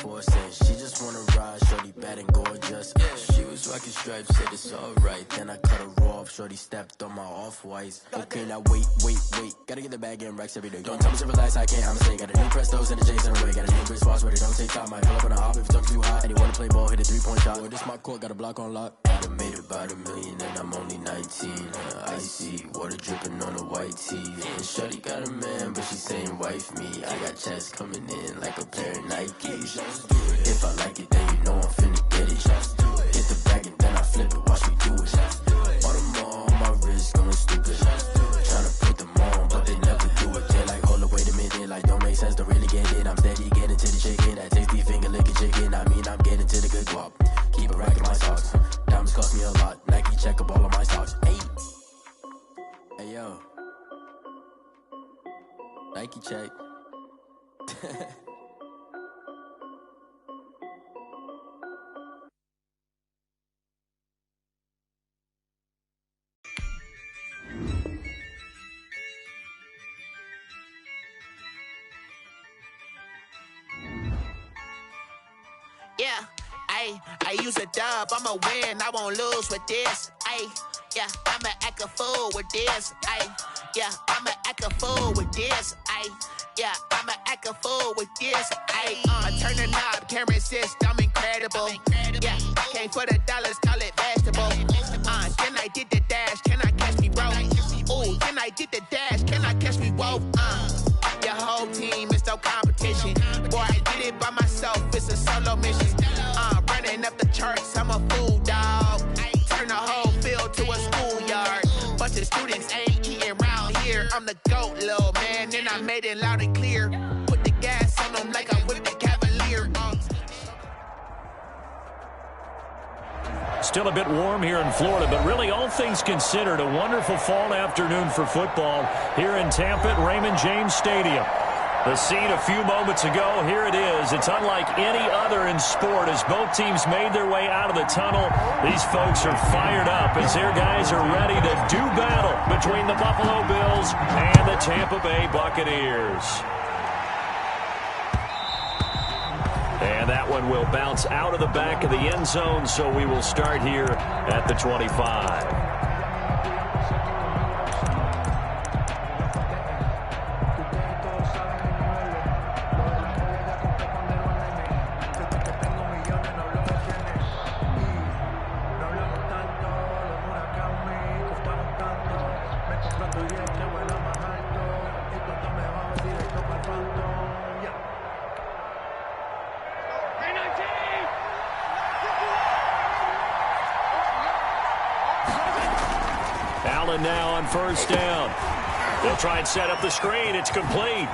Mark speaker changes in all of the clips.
Speaker 1: forcing. She just wanna ride, shorty bad and gorgeous. She was rocking stripes, said it's alright. Then I cut her off, shorty stepped on my off-whites. Okay, now wait. Gotta get the bag in racks every day. Don't tell me to relax, I can't, I'm a snake. Got a new Prestos and a Jason away. Got a new Chris Foss, where they don't take time. Might pull up on a hop if it talks too hot. And you wanna play ball, hit a 3-point shot. Well, this my court, got a block on lock. I done made about $1 million and I'm only 19. Icy, water dripping on a white tee. And shorty got a man, but she saying wife me. I got checks coming in like a pair of Nikes. If I like it, then you know I'm finna get it. Hit the bag and then I flip it, watch me do it. All them all on my wrist going stupid. Tryna put them on, but they never do it. They're like, hold up, wait a minute, like don't make sense, don't really get it. I'm steady getting to the chicken, that tasty finger licking chicken. I mean, I'm getting to the good guap. Keep a rack in my socks. Diamonds cost me a lot. Nike check up all of my stocks. Hey yo. Nike check.
Speaker 2: Yeah, I use a dub, I'ma win, I won't lose with this. Yeah, I'ma act a fool with this. Yeah, I'ma act a fool with this. Yeah, I'ma act a fool with this. I turn the knob, can't resist, I'm incredible. Yeah, came for the dollars, call it vegetable. Then I did the dash, can I catch me, bro? Ooh, then I did the dash, can I catch me, whoa? Your whole team is no competition. Boy, I did it by myself, it's a solo mission. Running up the charts, I'm a fool, dog. Turn the whole field to a schoolyard. Bunch of students ain't eating round here. I'm the GOAT, little man, and I made it loud and clear. Put the gas on them like I'm with the Cavalier.
Speaker 3: Still a bit warm here in Florida, but really all things considered, a wonderful fall afternoon for football here in Tampa at Raymond James Stadium. The scene a few moments ago, here it is. It's unlike any other in sport as both teams made their way out of the tunnel. These folks are fired up as their guys are ready to do battle between the Buffalo Bills and the Tampa Bay Buccaneers. And that one will bounce out of the back of the end zone, so we will start here at the 25. Allen now on first down. They'll try and set up the screen. It's complete.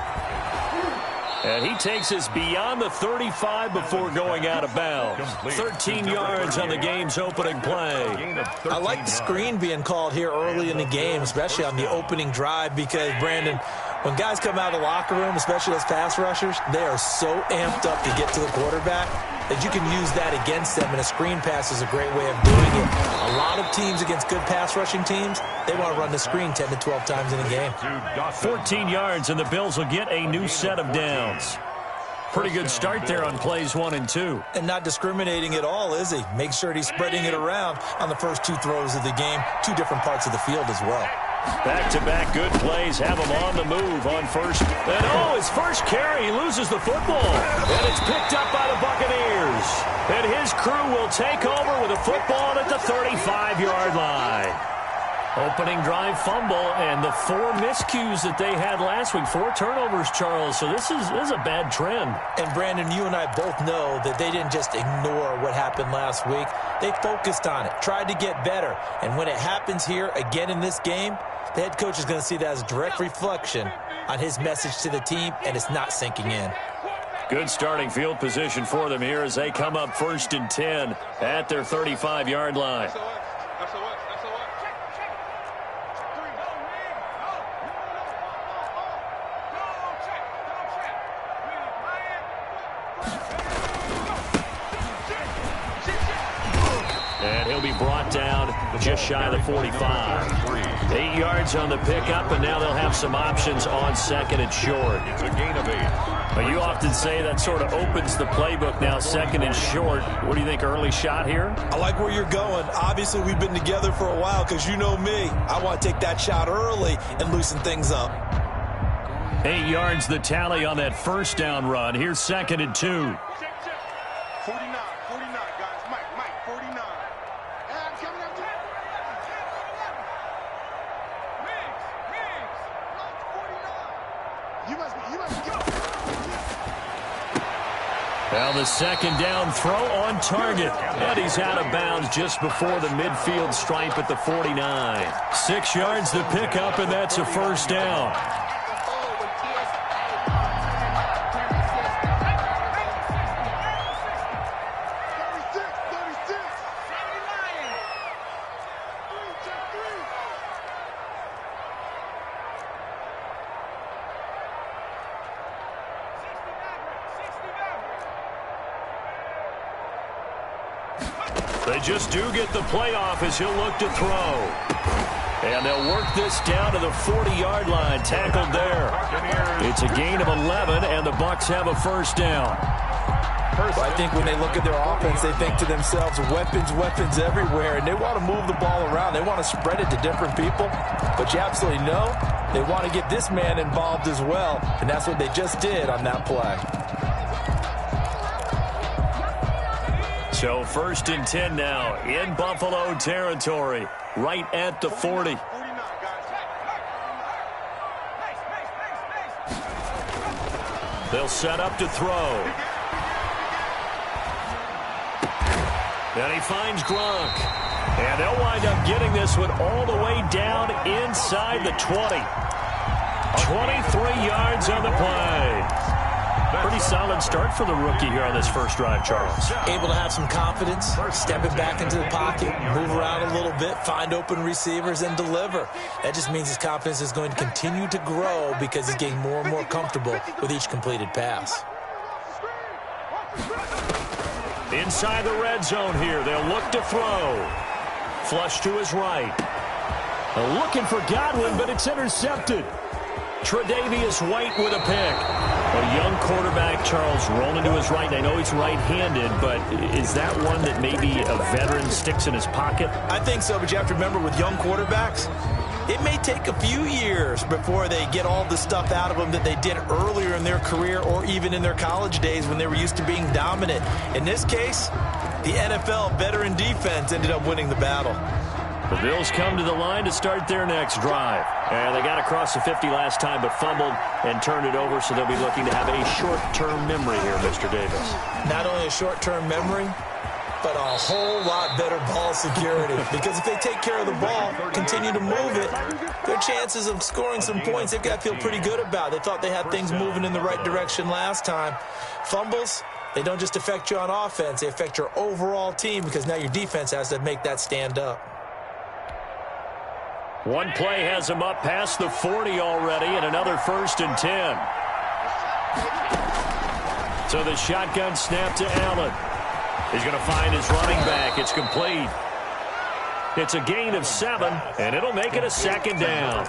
Speaker 3: And he takes us beyond the 35 before going out of bounds. 13 yards on the game's opening play.
Speaker 4: I like the screen being called here early in the game, especially on the opening drive, because, Brandon, when guys come out of the locker room, especially those pass rushers, they are so amped up to get to the quarterback that you can use that against them, and a screen pass is a great way of doing it. A lot of teams against good pass rushing teams, they want to run the screen 10 to 12 times in a game.
Speaker 3: 14 yards, and the Bills will get a new set of downs. Pretty good start there on plays 1 and 2.
Speaker 4: And not discriminating at all, is he? Make sure he's spreading it around on the first 2 throws of the game, 2 different parts of the field as well.
Speaker 3: Back-to-back good plays have him on the move on first. And his first carry, he loses the football. And it's picked up by the Buccaneers. And his crew will take over with a football at the 35-yard line. Opening drive fumble, and the 4 miscues that they had last week. 4 turnovers, Charles. So this is a bad trend.
Speaker 4: And, Brandon, you and I both know that they didn't just ignore what happened last week. They focused on it, tried to get better. And when it happens here again in this game, the head coach is going to see that as a direct reflection on his message to the team, and it's not sinking in.
Speaker 3: Good starting field position for them here as they come up 1st and 10 at their 35-yard line. And he'll be brought down just shy of the 45. 8 yards on the pickup, and now they'll have some options on second and short.
Speaker 5: It's a gain of 8.
Speaker 3: But you often say that sort of opens the playbook now, second and short. What do you think, early shot here?
Speaker 4: I like where you're going. Obviously, we've been together for a while because you know me. I want to take that shot early and loosen things up.
Speaker 3: 8 yards the tally on that first down run. Here's second and 2.
Speaker 5: 49, 49, guys. Mike, 49. And I'm coming up to it. Migs, 49. You must be
Speaker 3: Well, the second down throw on target. And he's out of bounds just before the midfield stripe at the 49. 6 yards the pickup, and that's a first down. They just do get the playoff as he'll look to throw. And they'll work this down to the 40-yard line, tackled there. It's a gain of 11, and the Bucs have a first down.
Speaker 4: Well, I think when they look at their offense, they think to themselves, weapons everywhere, and they want to move the ball around. They want to spread it to different people, but you absolutely know they want to get this man involved as well, and that's what they just did on that play.
Speaker 3: So first and 10 now in Buffalo territory, right at the 40. They'll set up to throw. And he finds Gronk. And they'll wind up getting this one all the way down inside the 20. 23 yards on the play. Pretty solid start for the rookie here on this first drive, Charles.
Speaker 4: Able to have some confidence, stepping back into the pocket, move around a little bit, find open receivers, and deliver. That just means his confidence is going to continue to grow because he's getting more and more comfortable with each completed pass.
Speaker 3: Inside the red zone here, they'll look to throw. Flush to his right. Looking for Godwin, but it's intercepted. Tre'Davious White with a pick. A young quarterback, Charles, rolling to his right. I know he's right-handed, but is that one that maybe a veteran sticks in his pocket?
Speaker 4: I think so, but you have to remember with young quarterbacks, it may take a few years before they get all the stuff out of them that they did earlier in their career or even in their college days when they were used to being dominant. In this case, the NFL veteran defense ended up winning the battle.
Speaker 3: The Bills come to the line to start their next drive. And they got across the 50 last time, but fumbled and turned it over, so they'll be looking to have a short-term memory here, Mr. Davis.
Speaker 4: Not only a short-term memory, but a whole lot better ball security. Because if they take care of the ball, continue to move it, their chances of scoring some points, they've got to feel pretty good about. They thought they had things moving in the right direction last time. Fumbles, they don't just affect you on offense, they affect your overall team because now your defense has to make that stand up.
Speaker 3: One play has him up past the 40 already, and another first and 10. So the shotgun snap to Allen. He's going to find his running back. It's complete. It's a gain of 7, and it'll make it a second down.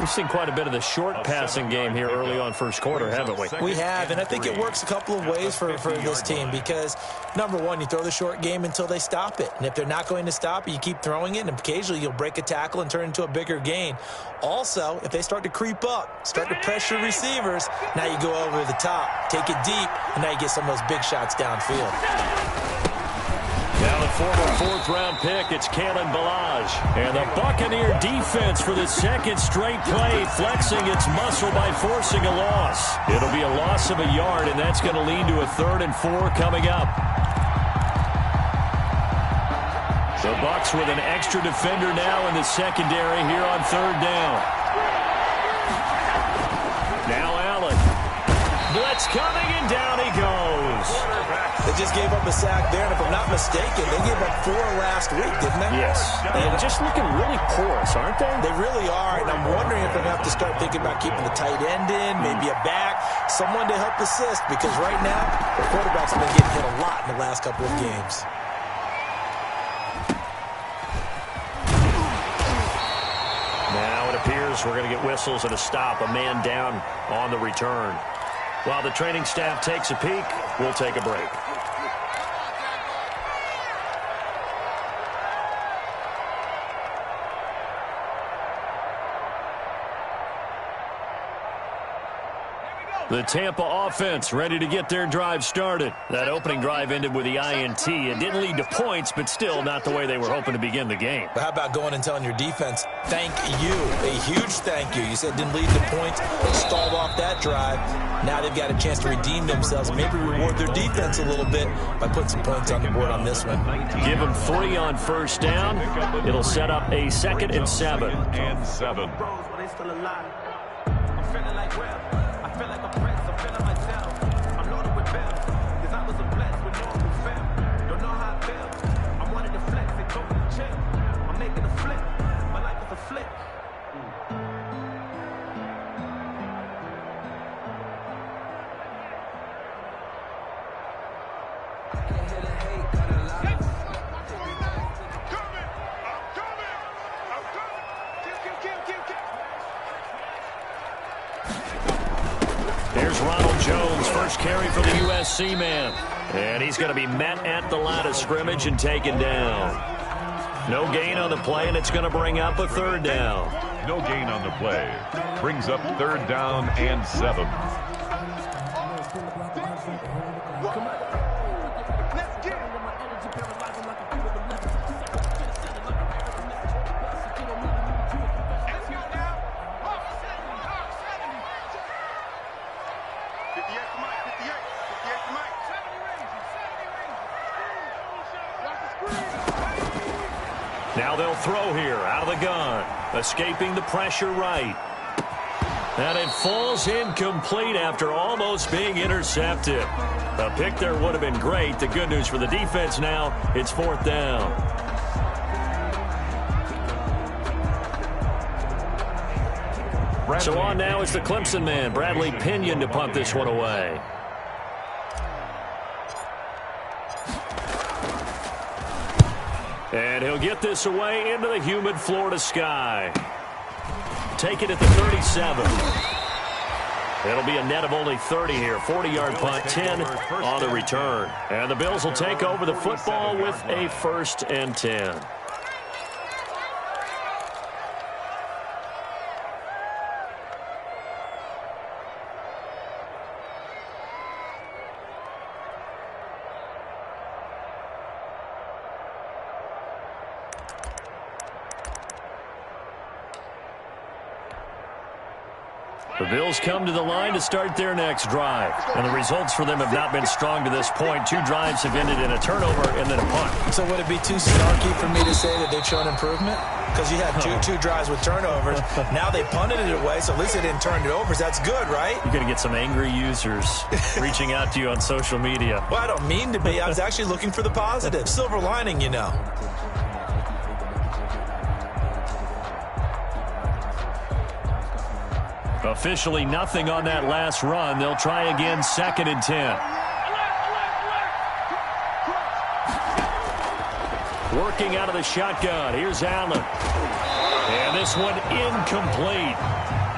Speaker 3: We've seen quite a bit of the short passing game here early on first quarter, haven't we?
Speaker 4: We have, and I think it works a couple of ways for this team because, number one, you throw the short game until they stop it. And if they're not going to stop it, you keep throwing it, and occasionally you'll break a tackle and turn it into a bigger gain. Also, if they start to creep up, start to pressure receivers, now you go over the top, take it deep, and now you get some of those big shots downfield.
Speaker 3: Now the former fourth-round pick, it's Kalen Ballage. And the Buccaneer defense for the second straight play, flexing its muscle by forcing a loss. It'll be a loss of a yard, and that's going to lead to a 3rd and 4 coming up. The Bucs with an extra defender now in the secondary here on 3rd down. Now Allen. Blitz coming, and down he goes.
Speaker 4: They just gave up a sack there, and if I'm not mistaken, they gave up 4 last week, didn't they?
Speaker 3: Yes. And just looking really porous, aren't they?
Speaker 4: They really are, and I'm wondering if they're going to have to start thinking about keeping the tight end in, maybe a back, someone to help assist, because right now, the quarterback's been getting hit a lot in the last couple of games.
Speaker 3: appears we're going to get whistles and a stop, a man down on the return. While the training staff takes a peek, we'll take a break. The Tampa offense ready to get their drive started. That opening drive ended with the INT. It didn't lead to points, but still not the way they were hoping to begin the game.
Speaker 4: But how about going and telling your defense, thank you, a huge thank you. You said it didn't lead to points, stalled off that drive. Now they've got a chance to redeem themselves, maybe reward their defense a little bit by putting some points on the board on this one.
Speaker 3: Give them 3 on first down. It'll set up a 2nd and 7.
Speaker 6: And 7. I feel like a prince, I'm feeling myself. I'm loaded with bells, cause I was a blessed with no one who fell. Don't know how I feel. I wanted to flex and go for the chill. I'm making a flip. My life is a flip. I can't hear the hate, got a lot of
Speaker 3: Here's Ronald Jones, first carry for the USC man. And he's going to be met at the line of scrimmage and taken down. No gain on the play, and it's going to bring up a 3rd down.
Speaker 6: No gain on the play. Brings up 3rd down and 7.
Speaker 3: Now they'll throw here out of the gun. Escaping the pressure right. And it falls incomplete after almost being intercepted. A pick there would have been great. The good news for the defense now, it's 4th down. So on now is the Clemson man, Bradley Pinion, to punt this one away. And he'll get this away into the humid Florida sky. Take it at the 37. It'll be a net of only 30 here. 40-yard punt, 10 on the return. And the Bills will take over the football with a 1st and 10. The Bills come to the line to start their next drive. And the results for them have not been strong to this point. 2 drives have ended in a turnover and then a punt.
Speaker 4: So would it be too snarky for me to say that they've shown improvement? Because you had two drives with turnovers. Now they punted it away, so at least they didn't turn it over. So that's good, right?
Speaker 3: You're going to get some angry users reaching out to you on social media.
Speaker 4: Well, I don't mean to be. I was actually looking for the positive. Silver lining, you know.
Speaker 3: Officially nothing on that last run. They'll try again, 2nd and 10. Working out of the shotgun. Here's Allen. And this one incomplete.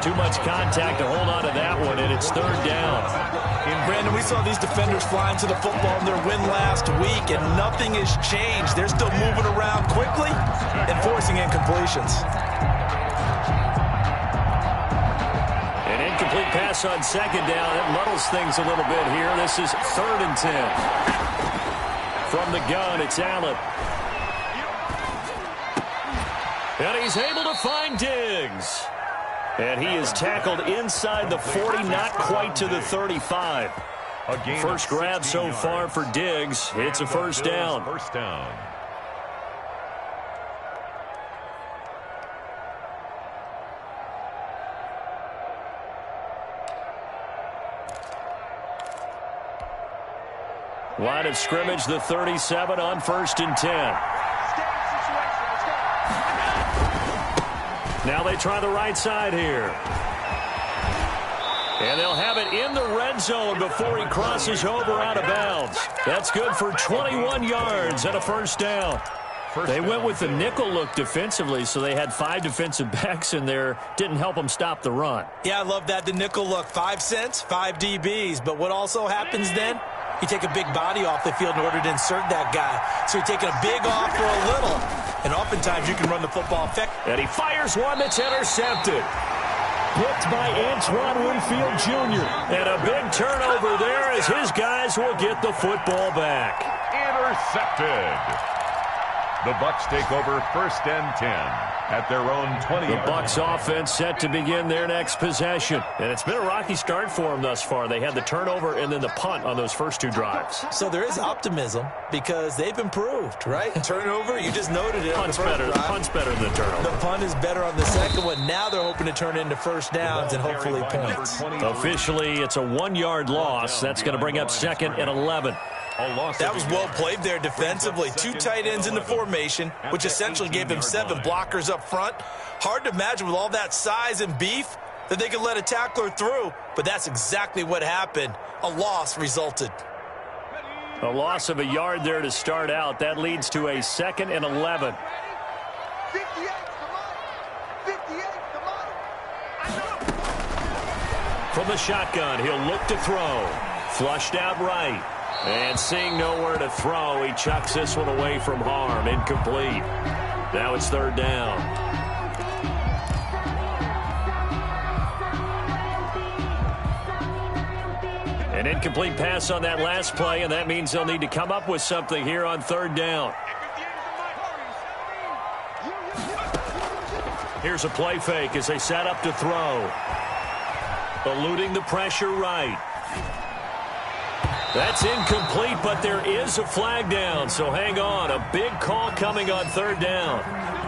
Speaker 3: Too much contact to hold on to that one, and it's 3rd down.
Speaker 4: And Brandon, we saw these defenders flying to the football in their win last week, and nothing has changed. They're still moving around quickly and forcing incompletions.
Speaker 3: Complete pass on 2nd down. It muddles things a little bit here. This is 3rd and 10. From the gun, it's Allen. And he's able to find Diggs. And he is tackled inside the 40, not quite to the 35. First grab so far for Diggs. It's a 1st down.
Speaker 6: 1st down.
Speaker 3: Line of scrimmage, the 37 on 1st and 10. Now they try the right side here. And they'll have it in the red zone before he crosses over out of bounds. That's good for 21 yards and a 1st down. They went with the nickel look defensively, so they had 5 defensive backs in there. Didn't help them stop the run.
Speaker 4: Yeah, I love that, the nickel look. 5 cents, 5 DBs. But what also happens then? You take a big body off the field in order to insert that guy. So you're taking a big off for a little. And oftentimes you can run the football effectively.
Speaker 3: And he fires one that's intercepted. Picked by Antoine Winfield Jr. And a big turnover there as his guys will get the football back.
Speaker 7: Intercepted. The Bucs take over 1st and 10 at their own 20.
Speaker 3: The Bucs offense set to begin their next possession. And it's been a rocky start for them thus far. They had the turnover and then the punt on those first 2 drives.
Speaker 4: So there is optimism because they've improved, right? Turnover, you just noted it.
Speaker 3: Punt's better than the turnover.
Speaker 4: The punt is better on the second one. Now they're hoping to turn into first downs and hopefully points.
Speaker 3: Officially, it's a 1-yard loss. That's going to bring up 2nd and 11.
Speaker 4: That was well played there defensively. 2 tight ends in the formation, which essentially gave them 7 blockers up front. Hard to imagine with all that size and beef that they could let a tackler through, but that's exactly what happened. A loss resulted.
Speaker 3: A loss of a yard there to start out. That leads to a 2nd and 11.
Speaker 5: 58,
Speaker 3: From the shotgun, he'll look to throw. Flushed out right. And seeing nowhere to throw, he chucks this one away from harm. Incomplete. Now it's 3rd down. An incomplete pass on that last play, and that means they'll need to come up with something here on 3rd down. Here's a play fake as they set up to throw. Eluding the pressure right. That's incomplete, but there is a flag down, so hang on. A big call coming on 3rd down.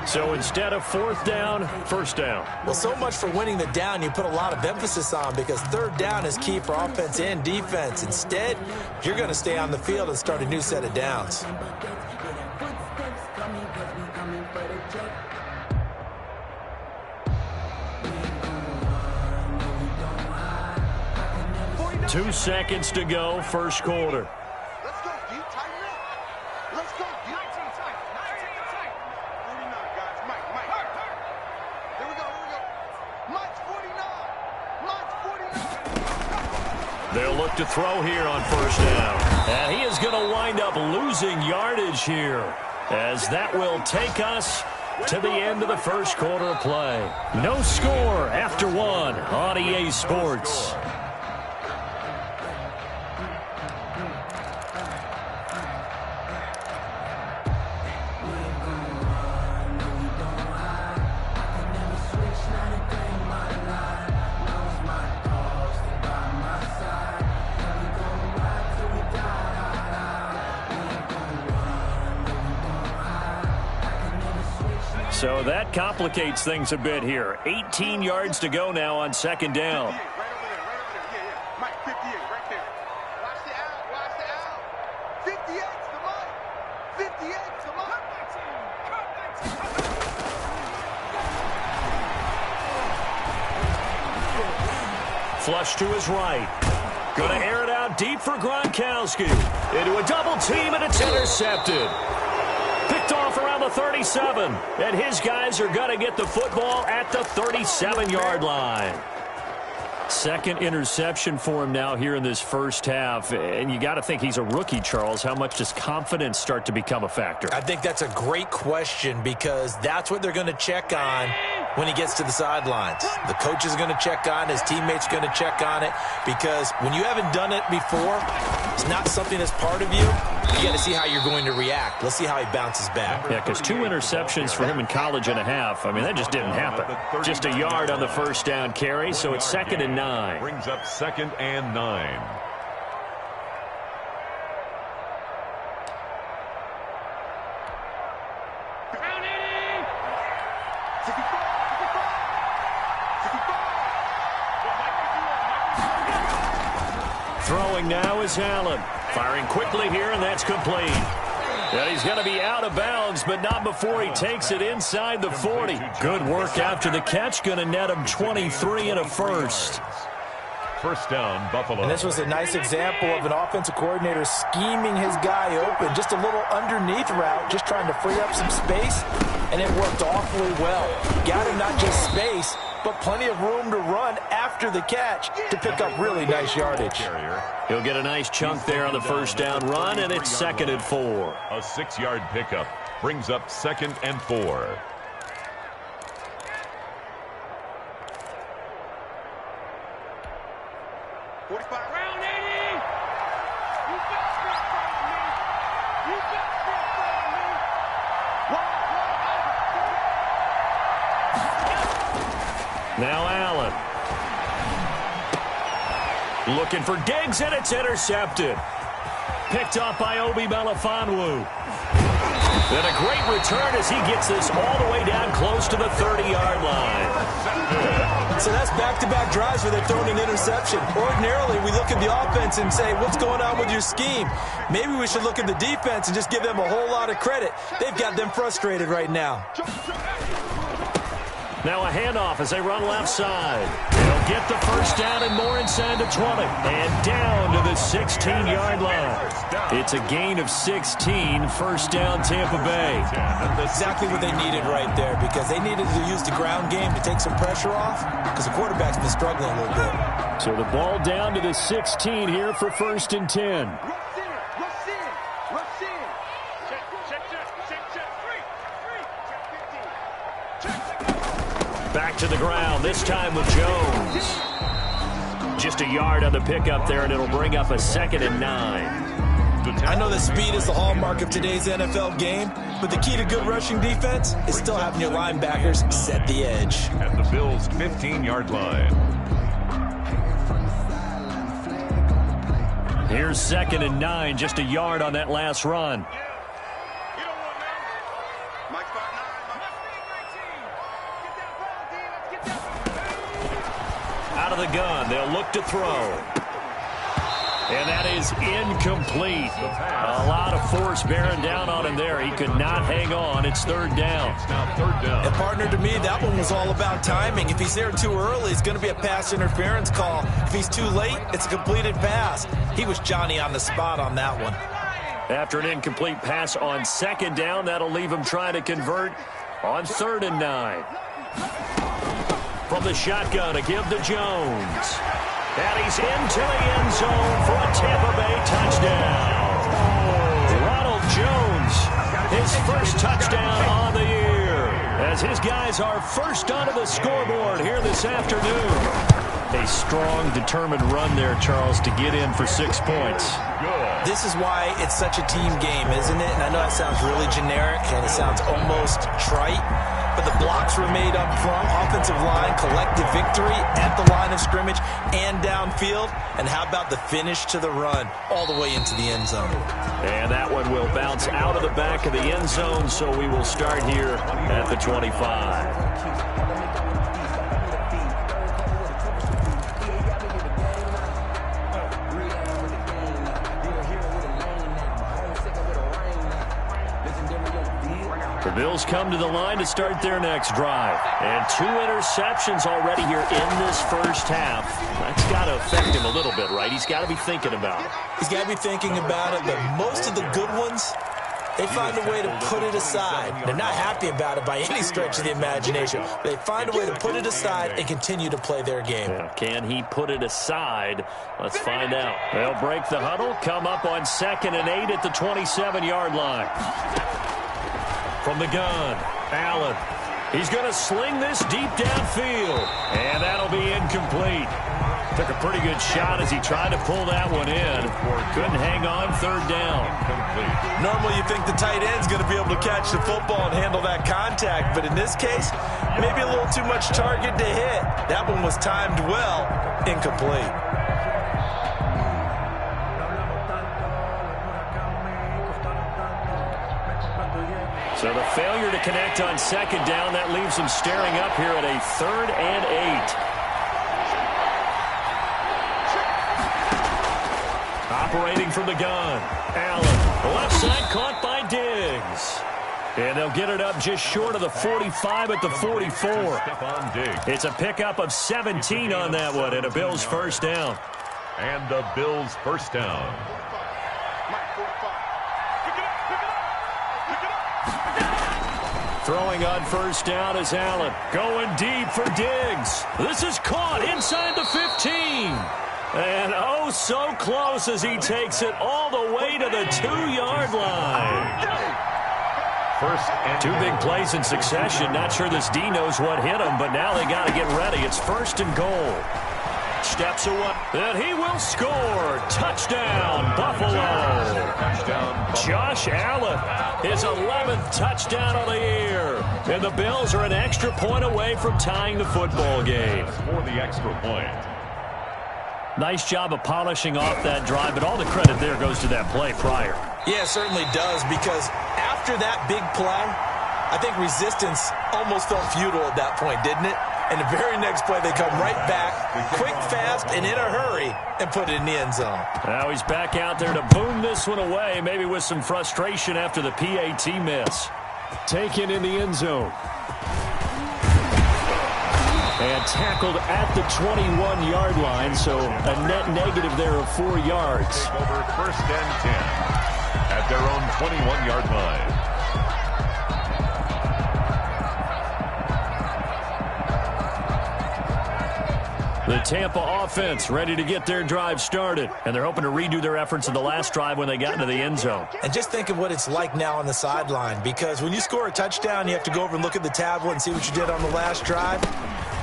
Speaker 3: So instead of 4th down, 1st down.
Speaker 4: Well, so much for winning the down you put a lot of emphasis on because 3rd down is key for offense and defense. Instead, you're going to stay on the field and start a new set of downs.
Speaker 3: Two seconds to go, first quarter.
Speaker 5: Let's go, D. Tighten up. Let's go, D. 49, guys. Mike. Here we go. Mike's 49.
Speaker 3: They'll look to throw here on 1st down. And he is going to wind up losing yardage here as that will take us to the end of the first quarter of play. No score after 1 on EA Sports. So that complicates things a bit here. 18 yards to go now on 2nd down.
Speaker 5: Right over there. Yeah. Mike, 58, right there. Watch the out. 58's the Mike. 58's the Mike.
Speaker 3: Flush to his right. Going to air it out deep for Gronkowski. Into a double team, and it's intercepted. Picked off around the 37, and his guys are going to get the football at the 37-yard line. 2nd interception for him now here in this first half, and you got to think he's a rookie, Charles. How much does confidence start to become a factor?
Speaker 4: I think that's a great question because that's what they're going to check on when he gets to the sidelines. The coach is going to check on, his teammates are going to check on it because when you haven't done it before, it's not something that's part of you. You got to see how you're going to react. Let's see how he bounces back.
Speaker 3: Yeah, because 2 interceptions for him in college and a half. I mean, that just didn't happen. Just a yard on the 1st down carry, so it's 2nd and 9.
Speaker 7: Brings up 2nd and 9.
Speaker 3: Throwing now is Allen. Firing quickly here, and that's complete. And he's going to be out of bounds, but not before he takes it inside the 40. Good work after the catch. Going to net him 23 and a first.
Speaker 7: First down, Buffalo.
Speaker 4: And this was a nice example of an offensive coordinator scheming his guy open. Just a little underneath route, just trying to free up some space, and it worked awfully well. Got him not just space, but plenty of room to run after the catch to pick up really nice yardage.
Speaker 3: He'll get a nice chunk there on the first down run, and it's 2nd and 4.
Speaker 7: A 6-yard pickup brings up 2nd and 4.
Speaker 3: Now Allen. Looking for Diggs, and it's intercepted. Picked off by Obi Melifonwu. And a great return as he gets this all the way down close to the 30-yard line.
Speaker 4: So that's back-to-back drives where they're throwing an interception. Ordinarily, we look at the offense and say, what's going on with your scheme? Maybe we should look at the defense and just give them a whole lot of credit. They've got them frustrated right now.
Speaker 3: Now a handoff as they run left side. They'll get the first down and more inside the 20. And down to the 16-yard line. It's a gain of 16, first down Tampa Bay.
Speaker 4: Exactly what they needed right there, because they needed to use the ground game to take some pressure off, because the quarterback's been struggling a little bit.
Speaker 3: So the ball down to the 16 here for 1st and 10. Back to the ground, this time with Jones. Just a yard on the pickup there, and it'll bring up a 2nd and 9.
Speaker 4: I know that speed is the hallmark of today's NFL game, but the key to good rushing defense is still having your linebackers set the edge.
Speaker 7: At the Bills' 15-yard line.
Speaker 3: Here's 2nd and 9, just a yard on that last run. Out of the gun, they'll look to throw. And that is incomplete. A lot of force bearing down on him there. He could not hang on. It's 3rd down.
Speaker 4: And partner, to me, that one was all about timing. If he's there too early, it's going to be a pass interference call. If he's too late, it's a completed pass. He was Johnny on the spot on that one.
Speaker 3: After an incomplete pass on 2nd down, that'll leave him trying to convert on 3rd and 9. From the shotgun, a give to Jones. And he's into the end zone for a Tampa Bay touchdown. Ronald Jones, his first touchdown on the year, as his guys are first onto the scoreboard here this afternoon. A strong, determined run there, Charles, to get in for 6 points.
Speaker 4: This is why it's such a team game, isn't it? And I know that sounds really generic, and it sounds almost trite, but the blocks were made up front, offensive line, collective victory at the line of scrimmage and downfield. And how about the finish to the run all the way into the end zone?
Speaker 3: And that one will bounce out of the back of the end zone, so we will start here at the 25. The Bills come to the line to start their next drive. And 2 interceptions already here in this first half. That's got to affect him a little bit, right? He's got to be thinking about it.
Speaker 4: He's got to be thinking about it, but most of the good ones, they find a way to put it aside. They're not happy about it by any stretch of the imagination. They find a way to put it aside and continue to play their game.
Speaker 3: Yeah, can he put it aside? Let's find out. They'll break the huddle, come up on 2nd and 8 at the 27-yard line. From the gun, Allen. He's going to sling this deep downfield, and that'll be incomplete. Took a pretty good shot as he tried to pull that one in. Couldn't hang on, 3rd down.
Speaker 4: Normally you think the tight end's going to be able to catch the football and handle that contact, but in this case, maybe a little too much target to hit. That one was timed well, incomplete.
Speaker 3: So the failure to connect on 2nd down, that leaves him staring up here at a 3rd and 8. Operating from the gun, Allen. Left side caught by Diggs. And they'll get it up just short of the 45 at the 44. It's a pickup of 17 on that one and a Bills first down.
Speaker 7: And the Bills first down.
Speaker 3: Throwing on first down is Allen. Going deep for Diggs. This is caught inside the 15. And oh, so close as he takes it all the way to the 2-yard line. Two big plays in succession. Not sure this D knows what hit him, but now they got to get ready. It's first and goal. Steps away, and he will score. Touchdown, Buffalo. Josh Allen, his 11th touchdown of the year. And the Bills are an extra point away from tying the football game.
Speaker 7: For the extra point.
Speaker 3: Nice job of polishing off that drive, but all the credit there goes to that play prior.
Speaker 4: Yeah, it certainly does, because after that big play, I think resistance almost felt futile at that point, didn't it? And the very next play, they come right back, quick, fast, and in a hurry, and put it in the end zone.
Speaker 3: Now he's back out there to boom this one away, maybe with some frustration after the PAT miss. Taken in the end zone. And tackled at the 21-yard line, so a net negative there of 4 yards.
Speaker 7: Take over first and 10 at their own 21-yard line.
Speaker 3: The Tampa offense ready to get their drive started, and they're hoping to redo their efforts in the last drive when they got into the end zone.
Speaker 4: And just think of what it's like now on the sideline, because when you score a touchdown, you have to go over and look at the tablet and see what you did on the last drive.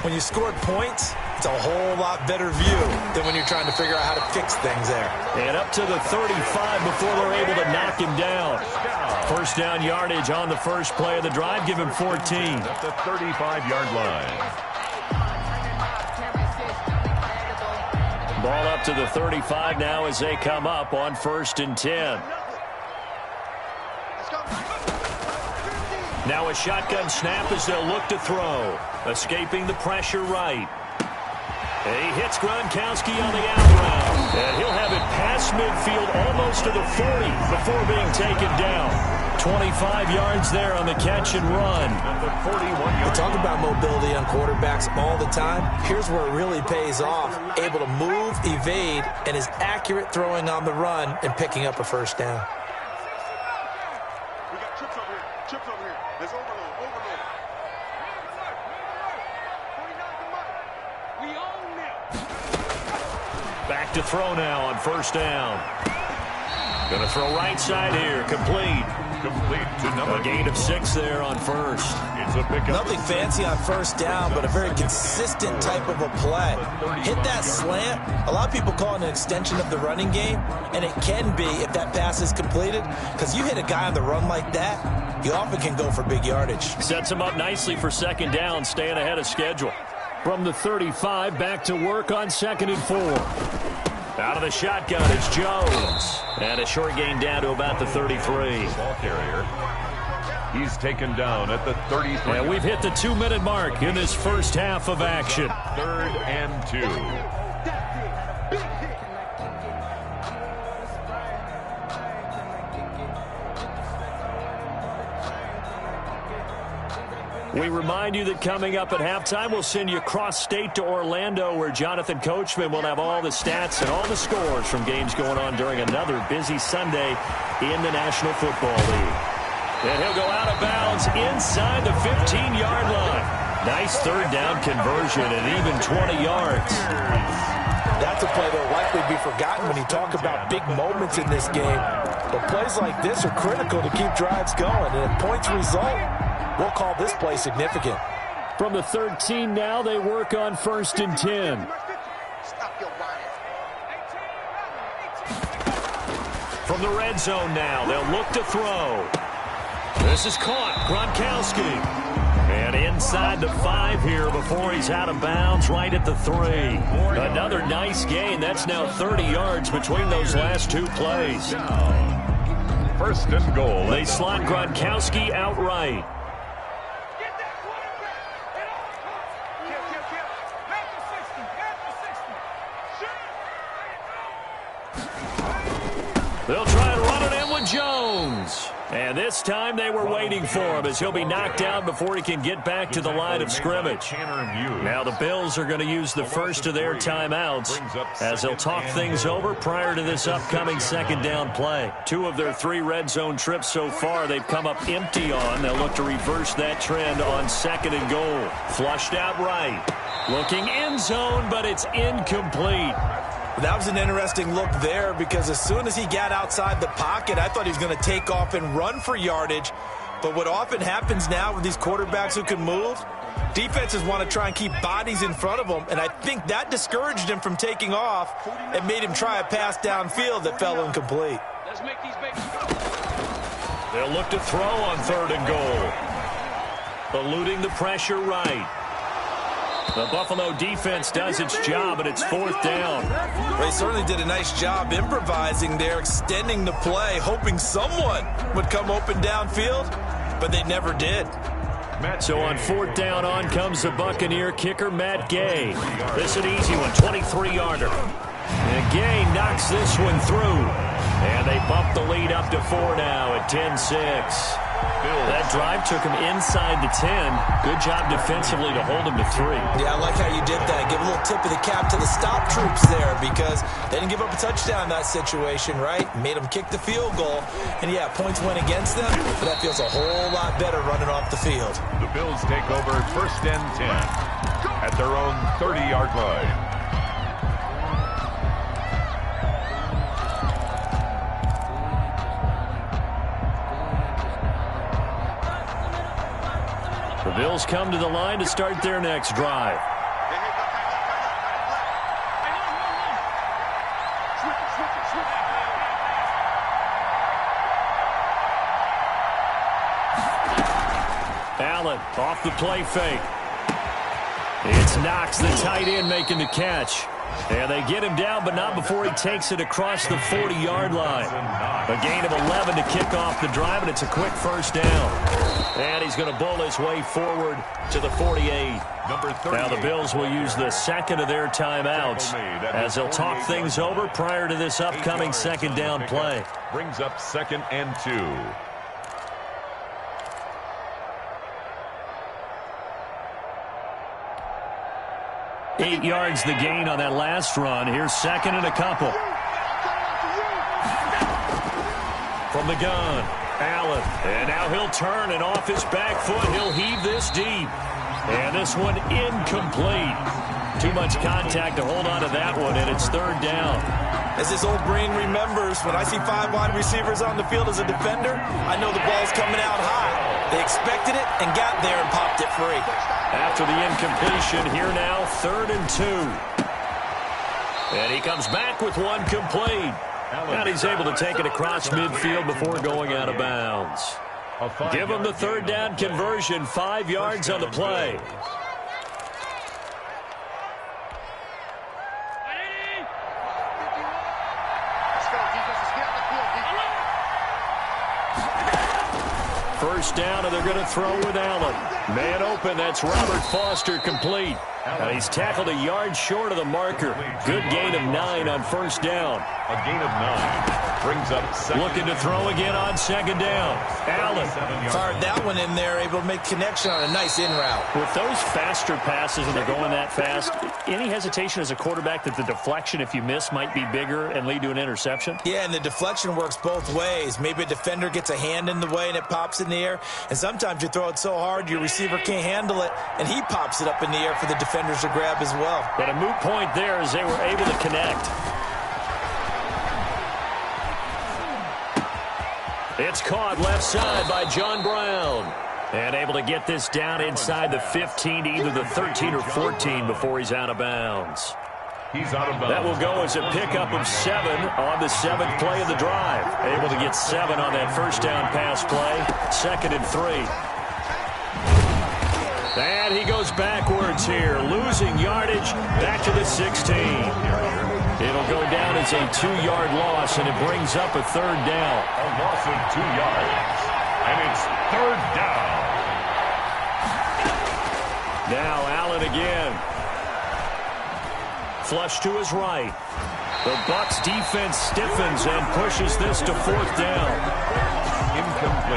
Speaker 4: When you scored points, it's a whole lot better view than when you're trying to figure out how to fix things there.
Speaker 3: And up to the 35 before they're able to knock him down. First down yardage on the first play of the drive, give him 14.
Speaker 7: At the 35-yard line.
Speaker 3: Ball up to the 35 now as they come up on first and 10. Now a shotgun snap as they'll look to throw. Escaping the pressure right. He hits Gronkowski on the out route. And he'll have it past midfield almost to the 40 before being taken down. 25 yards there on the catch and run.
Speaker 4: We talk about mobility on quarterbacks all the time. Here's where it really pays off. Able to move, evade, and is accurate throwing on the run and picking up a first down.
Speaker 5: We got trips over here. Trips over here. There's overload. Overload. We own them.
Speaker 3: Back to throw now on first down. Going to throw right side here. Complete.
Speaker 7: Complete to number.
Speaker 3: A gain of 6 there on first.
Speaker 7: It's a pickup.
Speaker 4: Nothing fancy on first down, but a very consistent type of a play. Hit that slant. A lot of people call it an extension of the running game, and it can be if that pass is completed, because you hit a guy on the run like that, you often can go for big yardage.
Speaker 3: Sets him up nicely for second down, staying ahead of schedule. From the 35, back to work on 2nd and 4. Out of the shotgun, it's Jones. And a short gain down to about the 33.
Speaker 7: Ball carrier. He's taken down at the 33.
Speaker 3: And we've hit the 2-minute mark in this first half of action.
Speaker 7: 3rd and 2.
Speaker 3: We remind you that coming up at halftime, we'll send you cross-state to Orlando, where Jonathan Coachman will have all the stats and all the scores from games going on during another busy Sunday in the National Football League. And he'll go out of bounds inside the 15-yard line. Nice third down conversion and even 20 yards.
Speaker 4: That's a play that will likely be forgotten when you talk about big moments in this game. But plays like this are critical to keep drives going. And if points result, we'll call this play significant.
Speaker 3: From the 13 now, they work on 1st and 10. From the red zone now, they'll look to throw. This is caught. Gronkowski. And inside the 5 here before he's out of bounds right at the 3. Another nice gain. That's now 30 yards between those last 2 plays.
Speaker 7: 1st and goal.
Speaker 3: They slot Gronkowski outright. They'll try and run it in with Jones. And this time they were waiting for him as he'll be knocked down before he can get back to the line of scrimmage. Now the Bills are going to use the first of their timeouts as they'll talk things over prior to this upcoming second down play. 2 of their 3 red zone trips so far they've come up empty on. They'll look to reverse that trend on second and goal. Flushed out right. Looking end zone, but it's incomplete.
Speaker 4: That was an interesting look there because as soon as he got outside the pocket, I thought he was going to take off and run for yardage. But what often happens now with these quarterbacks who can move, defenses want to try and keep bodies in front of them, and I think that discouraged him from taking off and made him try a pass downfield that fell incomplete.
Speaker 6: Let's make these babies go.
Speaker 3: They'll look to throw on third and goal. Eluding the pressure right. The Buffalo defense does its job, and it's 4th down.
Speaker 4: They certainly did a nice job improvising there, extending the play, hoping someone would come open downfield, but they never did.
Speaker 3: So on 4th down, on comes the Buccaneer kicker, Matt Gay. This is an easy one, 23-yarder. And Gay knocks this one through. And they bump the lead up to 4 now at 10-6. That drive took him inside the 10. Good job defensively to hold him to 3.
Speaker 4: Yeah, I like how you did that. Give a little tip of the cap to the stop troops there because they didn't give up a touchdown in that situation, right? Made them kick the field goal. And, yeah, points went against them, but that feels a whole lot better running off the field.
Speaker 7: The Bills take over 1st and 10 at their own 30-yard line.
Speaker 3: The Bills come to the line to start their next drive. Allen off the play fake. It's Knox, the tight end, making the catch. And they get him down, but not before he takes it across the 40-yard line. A gain of 11 to kick off the drive, and it's a quick 1st down. And he's going to bowl his way forward to the 48. Now the Bills will use the second of their timeouts as they'll talk things over prior to this upcoming second down play.
Speaker 7: Brings up 2nd and 2.
Speaker 3: 8 yards the gain on that last run. Here's 2nd and a couple. From the gun, Allen. And now he'll turn, and off his back foot, he'll heave this deep. And this one incomplete. Too much contact to hold on to that one, and it's 3rd down.
Speaker 4: As this old brain remembers, when I see 5 wide receivers on the field as a defender, I know the ball's coming out high. They expected it and got there and popped it free.
Speaker 3: After the incompletion, here now, 3rd and 2. And he comes back with one complete. And he's able to take it across midfield before going out of bounds. Give him the 3rd down conversion, 5 yards on the play. First down, and they're going to throw with Allen. Man open, that's Robert Foster, complete. And he's tackled a yard short of the marker. Good gain of 9 on 1st down.
Speaker 7: A gain of 9 brings up 2nd.
Speaker 3: Looking to throw again on 2nd down. Allen
Speaker 4: fired that one in there, able to make connection on a nice in route.
Speaker 3: With those faster passes and they're going that fast, any hesitation as a quarterback that the deflection, if you miss, might be bigger and lead to an interception?
Speaker 4: Yeah, and the deflection works both ways. Maybe a defender gets a hand in the way and it pops in the air, and sometimes you throw it so hard your receiver can't handle it, and he pops it up in the air for the defenders to grab as well.
Speaker 3: But a moot point there as they were able to connect. It's caught left side by John Brown. And able to get this down inside the 15 to either the 13 or 14 before he's out of bounds.
Speaker 7: He's out of bounds.
Speaker 3: That will go as a pickup of 7 on the 7th play of the drive. Able to get 7 on that first down pass play. 2nd and 3. And he goes backwards here, losing yardage back to the 16. It'll go down as a 2-yard loss, and it brings up a 3rd down.
Speaker 7: A loss of 2 yards, and it's 3rd down.
Speaker 3: Now Allen again. Flush to his right. The Bucs defense stiffens and pushes this to 4th down.
Speaker 7: Incomplete.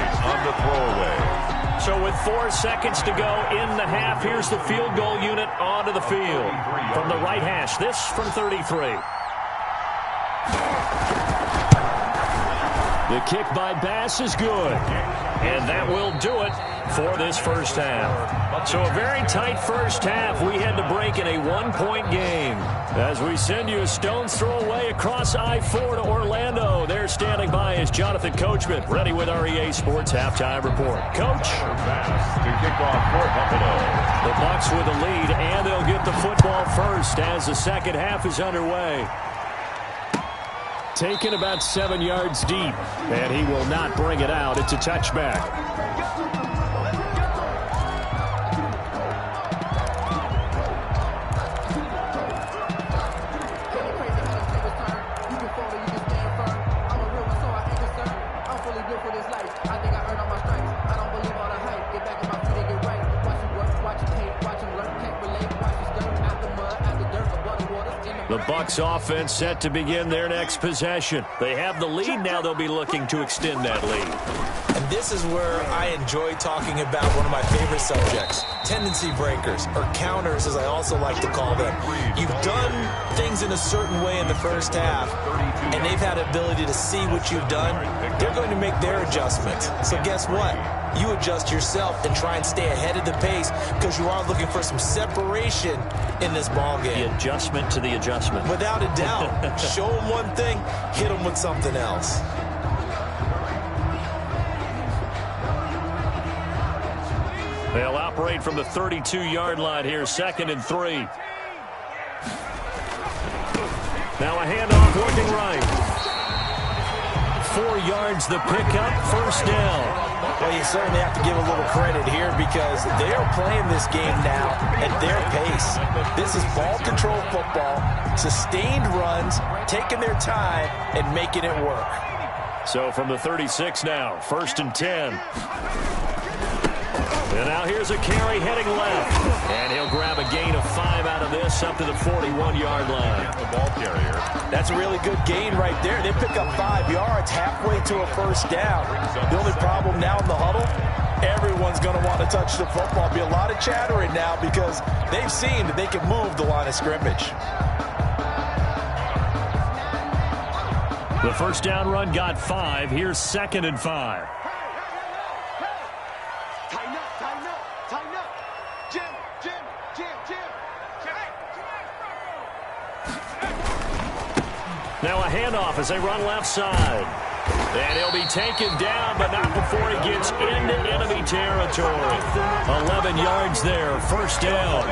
Speaker 3: 4 seconds to go in the half. Here's the field goal unit onto the field. From the right hash, this from 33. The kick by Bass is good. And that will do it for this first half. So a very tight first half. We had to break in a 1-point game. As we send you a stone's throw away across I-4 to Orlando. There standing by is Jonathan Coachman, ready with our EA Sports Halftime Report. Coach.
Speaker 7: To kick off for Buffalo.
Speaker 3: The Bucs with the lead, and they'll get the football first as the second half is underway. Taken about 7 yards deep, and he will not bring it out. It's a touchback. The Bucs offense set to begin their next possession. They have the lead. Now they'll be looking to extend that lead.
Speaker 4: And this is where I enjoy talking about one of my favorite subjects, tendency breakers, or counters as I also like to call them. You've done things in a certain way in the first half, and they've had the ability to see what you've done. They're going to make their adjustments. So guess what? You adjust yourself and try and stay ahead of the pace because you are looking for some separation in this ball game.
Speaker 3: The adjustment to the adjustment.
Speaker 4: Without a doubt. Show them one thing, hit them with something else.
Speaker 3: They'll operate from the 32-yard line here, 2nd and 3. Now a handoff working right. 4 yards the pickup, first down.
Speaker 4: Well, you certainly have to give a little credit here because they are playing this game now at their pace. This is ball control football, sustained runs, taking their time, and making it work.
Speaker 3: So from the 36 now, 1st and 10. And now here's a carry heading left. And he'll grab a gain of 5 out of this up to the 41-yard line.
Speaker 7: The ball carrier.
Speaker 4: That's a really good gain right there. They pick up 5 yards halfway to a first down. The only problem now in the huddle, everyone's going to want to touch the football. Be a lot of chattering now because they've seen that they can move the line of scrimmage.
Speaker 3: The first down run got 5. Here's 2nd and 5. Now a handoff as they run left side. And he'll be taken down, but not before he gets into enemy territory. 11 yards there, first down.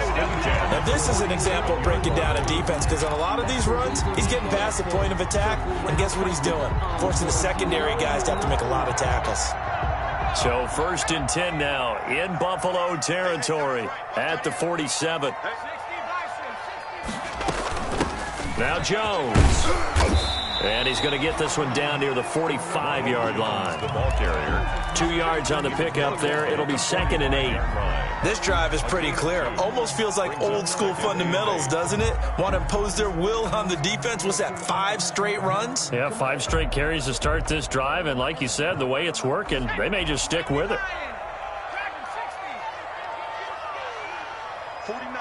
Speaker 4: Now this is an example of breaking down a defense because on a lot of these runs, he's getting past the point of attack, and guess what he's doing? Forcing the secondary guys to have to make a lot of tackles.
Speaker 3: So 1st and 10 now in Buffalo territory at the 47. Now Jones. And he's going to get this one down near the 45-yard line.
Speaker 7: The ball carrier.
Speaker 3: 2 yards on the pickup there. It'll be 2nd and 8.
Speaker 4: This drive is pretty clear. Almost feels like old school fundamentals, doesn't it? Want to impose their will on the defense. Was that 5 straight runs?
Speaker 3: Yeah, 5 straight carries to start this drive. And like you said, the way it's working, they may just stick with it.
Speaker 5: 49,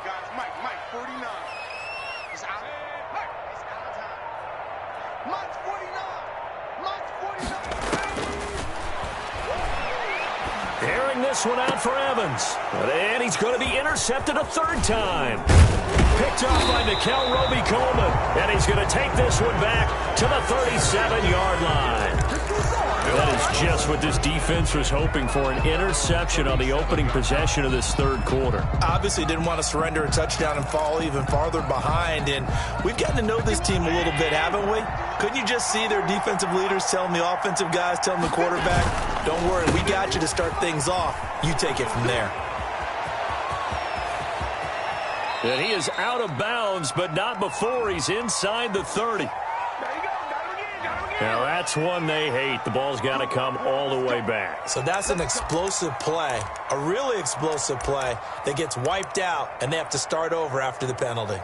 Speaker 5: guys. Mike, 49. It's out. It's out of time. Mike's 49.
Speaker 3: Airing this one out for Evans. And he's going to be intercepted a 3rd time. Picked off by Nickel Roby-Coleman. And he's going to take this one back to the 37-yard line. That is just what this defense was hoping for, an interception on the opening possession of this 3rd quarter.
Speaker 4: Obviously didn't want to surrender a touchdown and fall even farther behind, and we've gotten to know this team a little bit, haven't we? Couldn't you just see their defensive leaders telling the offensive guys, telling the quarterback, don't worry, we got you to start things off. You take it from there.
Speaker 3: And he is out of bounds, but not before he's inside the 30. Now, that's one they hate. The ball's got to come all the way back.
Speaker 4: So that's an explosive play, a really explosive play that gets wiped out, and they have to start over after the penalty.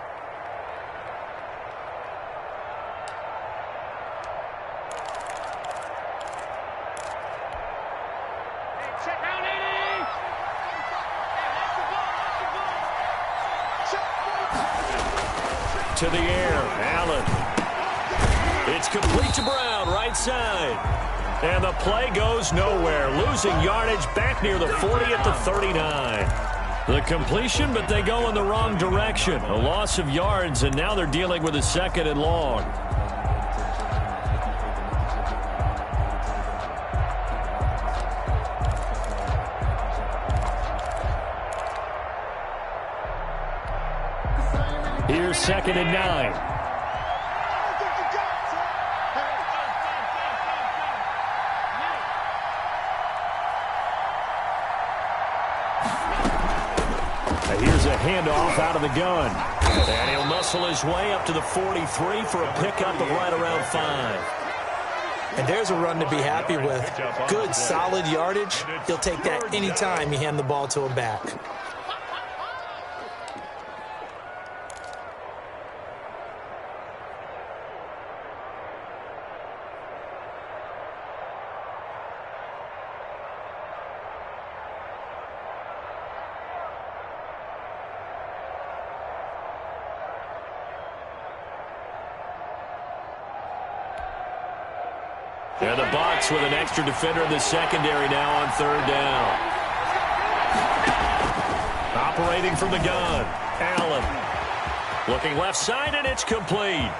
Speaker 3: to the air. Allen. It's complete to Brown, right side. And the play goes nowhere. Losing yardage back near the 40 at the 39. The completion, but they go in the wrong direction. A loss of yards, and now they're dealing with a 2nd and long. Here's 2nd and 9. Here's a handoff out of the gun. And he'll muscle his way up to the 43 for a pickup of right around 5.
Speaker 4: And there's a run to be happy with. Good, solid yardage. He'll take that anytime you hand the ball to him back.
Speaker 3: And the Bucs with an extra defender in the secondary now on 3rd down. Operating from the gun, Allen. Looking left side, and it's complete.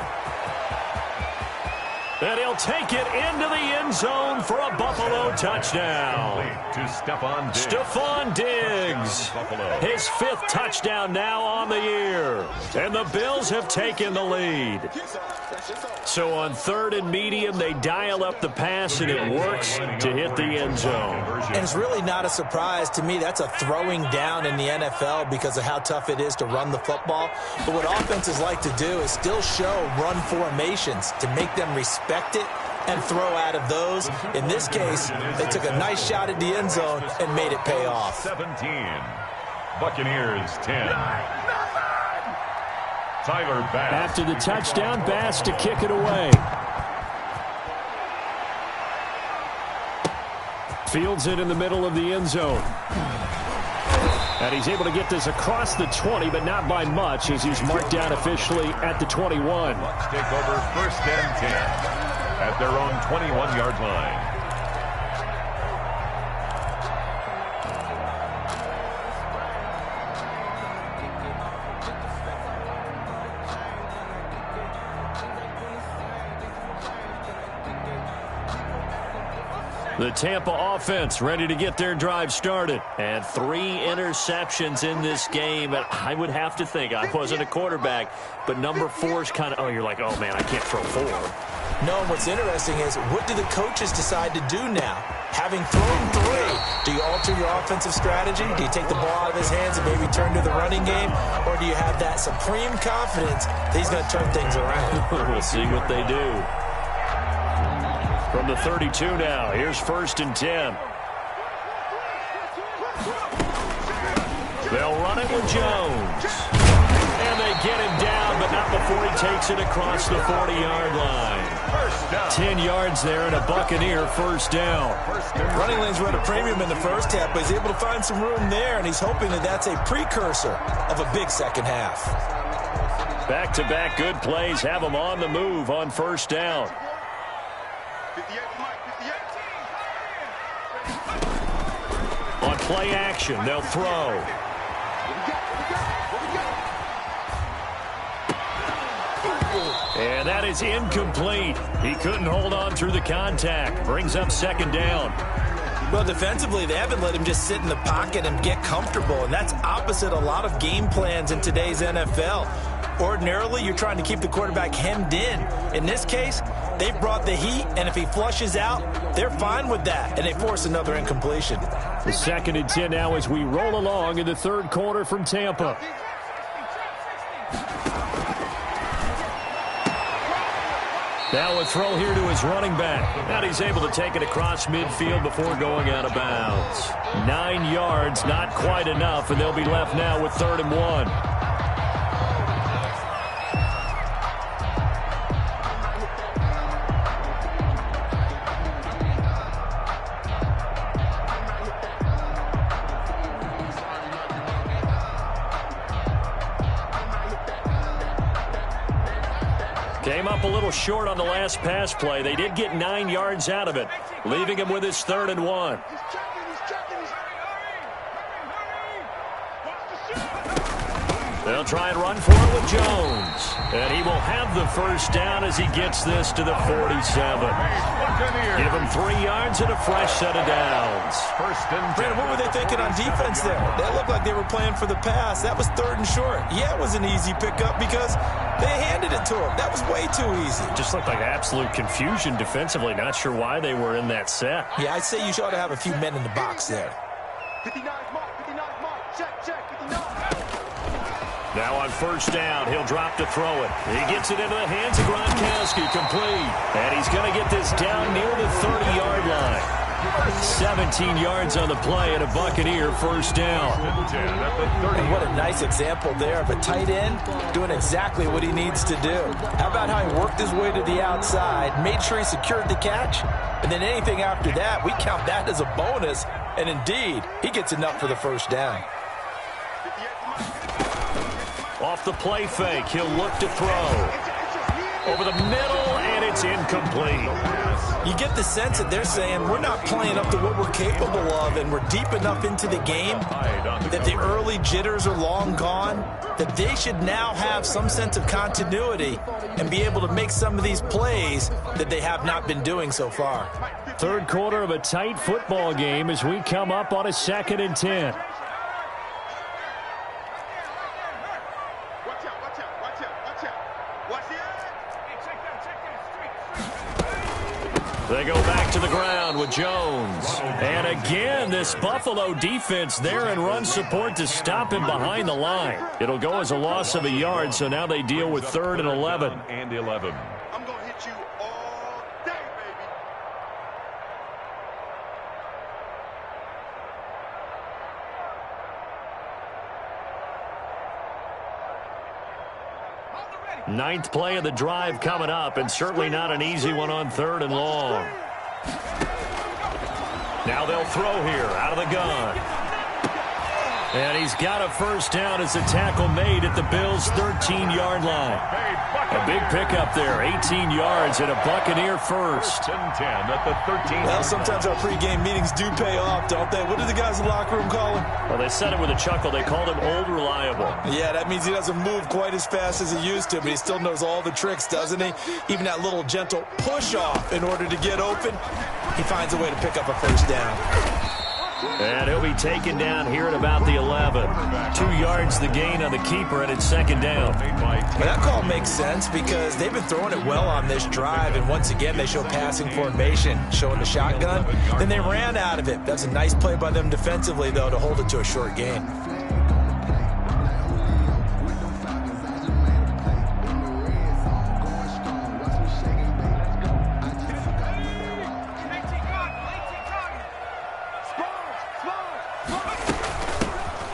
Speaker 3: And he'll take it into the end zone for a Buffalo touchdown.
Speaker 7: To
Speaker 3: Stephon Diggs. His 5th touchdown now on the year. And the Bills have taken the lead. So on 3rd and medium, they dial up the pass, and it works to hit the end zone.
Speaker 4: And it's really not a surprise to me. That's a throwing down in the NFL because of how tough it is to run the football. But what offenses like to do is still show run formations to make them respect it and throw out of those. In this case, they took a nice shot at the end zone and made it pay off.
Speaker 7: 17. Buccaneers 10. Tyler Bass.
Speaker 3: After the touchdown, Bass to kick it away. Fields it in the middle of the end zone. And he's able to get this across the 20, but not by much, as he's marked down officially at the 21.
Speaker 7: Bucs take over 1st and 10 at their own 21-yard line.
Speaker 3: The Tampa offense ready to get their drive started. And 3 interceptions in this game. And I would have to think, I wasn't a quarterback, but number 4 is kind of, oh, you're like, oh, man, I can't throw 4.
Speaker 4: No, what's interesting is, what do the coaches decide to do now? Having thrown 3, do you alter your offensive strategy? Do you take the ball out of his hands and maybe turn to the running game? Or do you have that supreme confidence that he's going to turn things around?
Speaker 3: We'll see what they do. From the 32 now, here's 1st and 10. They'll run it with Jones. And they get him down, but not before he takes it across the 40-yard line. 10 yards there and a Buccaneer 1st down.
Speaker 4: Running lanes were at a premium in the first half, but he's able to find some room there, and he's hoping that that's a precursor of a big second half.
Speaker 3: Back-to-back good plays have him on the move on 1st down.
Speaker 5: 58, Mike, 58.
Speaker 3: On play action, they'll throw. And that is incomplete. He couldn't hold on through the contact. Brings up 2nd down.
Speaker 4: Well, defensively, they haven't let him just sit in the pocket and get comfortable, and that's opposite a lot of game plans in today's NFL. Ordinarily, you're trying to keep the quarterback hemmed in. In this case, they brought the heat, and if he flushes out, they're fine with that, and they force another incompletion.
Speaker 3: The 2nd and 10 now as we roll along in the 3rd quarter from Tampa. Now a throw here to his running back. And he's able to take it across midfield before going out of bounds. 9 yards, not quite enough, and they'll be left now with 3rd and 1. Came up a little short on the last pass play. They did get 9 yards out of it, leaving him with his 3rd and 1. They'll try and run for it with Jones. And he will have the first down as he gets this to the 47. Give him 3 yards and a fresh set of downs.
Speaker 4: Brandon, what were they thinking on defense there? That looked like they were playing for the pass. That was 3rd and short. Yeah, it was an easy pickup because they handed it to him. That was way too easy.
Speaker 3: Just looked like absolute confusion defensively. Not sure why they were in that set.
Speaker 4: Yeah, I'd say you ought to have a few men in the box there.
Speaker 5: 59 mark, 59 mark. Check, 59.
Speaker 3: Now on first down, he'll drop to throw it. He gets it into the hands of Gronkowski, complete. And he's going to get this down near the 30-yard line. 17 yards on the play and a Buccaneer first down.
Speaker 4: And what a nice example there of a tight end doing exactly what he needs to do. How about how he worked his way to the outside, made sure he secured the catch, and then anything after that, we count that as a bonus. And indeed, he gets enough for the first down.
Speaker 3: Off the play fake, he'll look to throw. Over the middle, and it's incomplete.
Speaker 4: You get the sense that they're saying we're not playing up to what we're capable of, and we're deep enough into the game that the early jitters are long gone, that they should now have some sense of continuity and be able to make some of these plays that they have not been doing so far.
Speaker 3: Third quarter of a tight football game as we come up on a 2nd and 10. They go back to the ground with Jones. And again, this Buffalo defense there in run support to stop him behind the line. It'll go as a loss of a yard, so now they deal with 3rd and 11.
Speaker 5: I'm going to hit you all day, baby.
Speaker 3: Ninth play of the drive coming up, and certainly not an easy one on 3rd and long. Now they'll throw here out of the gun. And he's got a first down as a tackle made at the Bills' 13-yard line. A big pickup there, 18 yards and a Buccaneer first.
Speaker 4: Well, sometimes our pregame meetings do pay off, don't they? What did the guys in the locker room call him?
Speaker 3: Well, they said it with a chuckle. They called him Old Reliable.
Speaker 4: Yeah, that means he doesn't move quite as fast as he used to, but he still knows all the tricks, doesn't he? Even that little gentle push-off in order to get open, he finds a way to pick up a first down.
Speaker 3: And he'll be taken down here at about the 11. 2 yards the gain on the keeper, and it's 2nd down.
Speaker 4: Well, that call makes sense because they've been throwing it well on this drive, and once again they show passing formation, showing the shotgun. Then they ran out of it. That's a nice play by them defensively, though, to hold it to a short gain.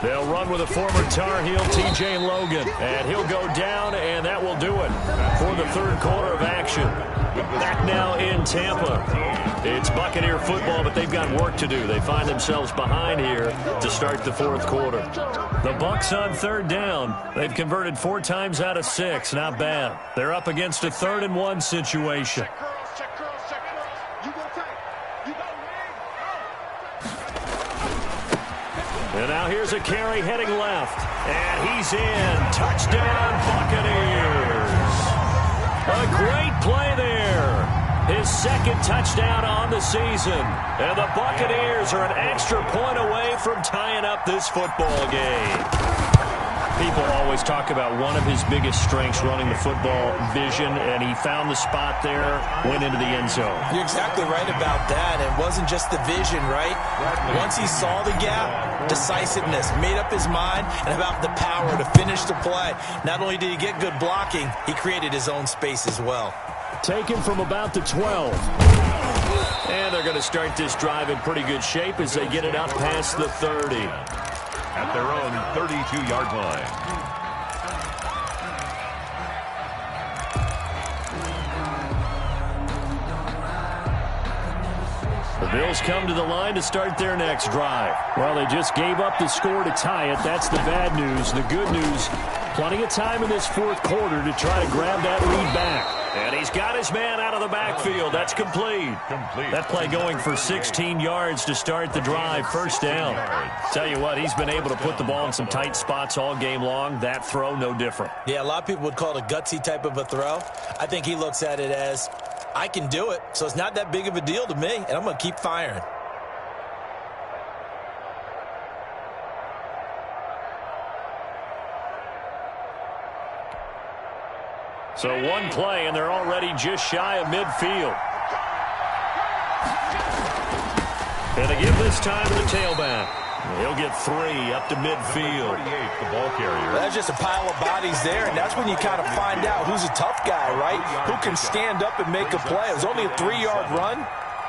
Speaker 3: They'll run with a former Tar Heel, T.J. Logan. And he'll go down, and that will do it for the 3rd quarter of action. Back now in Tampa. It's Buccaneer football, but they've got work to do. They find themselves behind here to start the 4th quarter. The Bucs on 3rd down. They've converted 4 times out of 6. Not bad. They're up against a 3rd and 1 situation. And now here's a carry heading left. And he's in. Touchdown, Buccaneers. A great play there. His 2nd touchdown on the season. And the Buccaneers are an extra point away from tying up this football game. People always talk about one of his biggest strengths, running the football, vision, and he found the spot there, went into the end zone.
Speaker 4: You're exactly right about that. It wasn't just the vision, right? Once he saw the gap, decisiveness, made up his mind, and about the power to finish the play. Not only did he get good blocking, he created his own space as well.
Speaker 3: Taken from about the 12. And they're going to start this drive in pretty good shape as they get it up past the 30.
Speaker 7: At their own 32-yard line.
Speaker 3: The Bills come to the line to start their next drive. Well, they just gave up the score to tie it. That's the bad news. The good news, plenty of time in this 4th quarter to try to grab that lead back. And he's got his man out of the backfield. That's complete. That play going for 16 yards to start the drive. First down. Tell you what, he's been able to put the ball in some tight spots all game long. That throw, no different.
Speaker 4: Yeah, a lot of people would call it a gutsy type of a throw. I think he looks at it as, I can do it, so it's not that big of a deal to me, and I'm going to keep firing.
Speaker 3: So one play, and they're already just shy of midfield. And they give this time to the tailback. He'll get 3 up to midfield.
Speaker 7: 38, the ball carrier.
Speaker 4: That's just a pile of bodies there, and that's when you kind of find out who's a tough guy, right? Who can stand up and make a play. It was only a 3-yard run,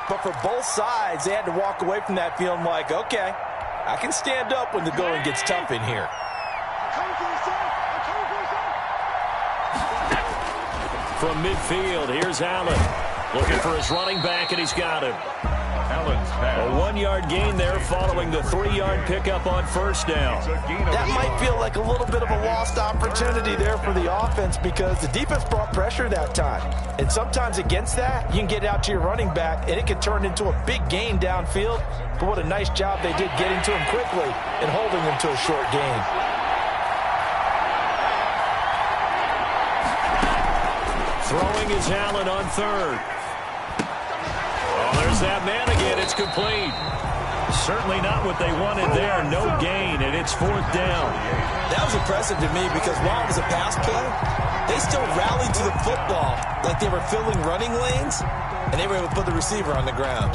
Speaker 4: but for both sides, they had to walk away from that feeling like, okay, I can stand up when the going gets tough in here.
Speaker 3: From midfield, here's Allen. Looking for his running back, and he's got him. A 1-yard gain there following the 3-yard pickup on first down.
Speaker 4: That might feel like a little bit of a lost opportunity there for the offense because the defense brought pressure that time. And sometimes against that, you can get out to your running back, and it can turn into a big gain downfield. But what a nice job they did getting to him quickly and holding him to a short gain.
Speaker 3: Throwing is Allen on third. Oh, there's that man again. It's complete. Certainly not what they wanted there. No gain, and it's 4th down.
Speaker 4: That was impressive to me because while it was a pass play, they still rallied to the football like they were filling running lanes, and they were able to put the receiver on the ground.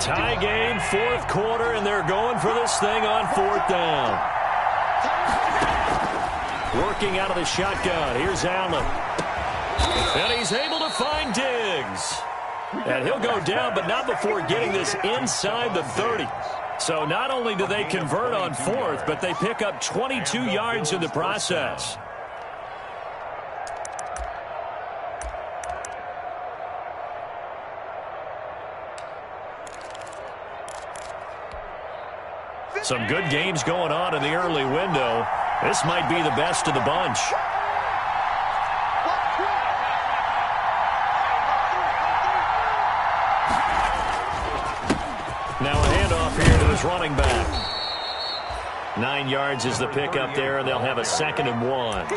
Speaker 3: Tie game, 4th quarter, and they're going for this thing on 4th down. Working out of the shotgun. Here's Allen. And he's able to find Diggs. And he'll go down, but not before getting this inside the 30. So not only do they convert on 4th, but they pick up 22 yards in the process. Some good games going on in the early window. This might be the best of the bunch. Now a handoff here to his running back. 9 yards is the pickup there, and they'll have a 2nd and 1.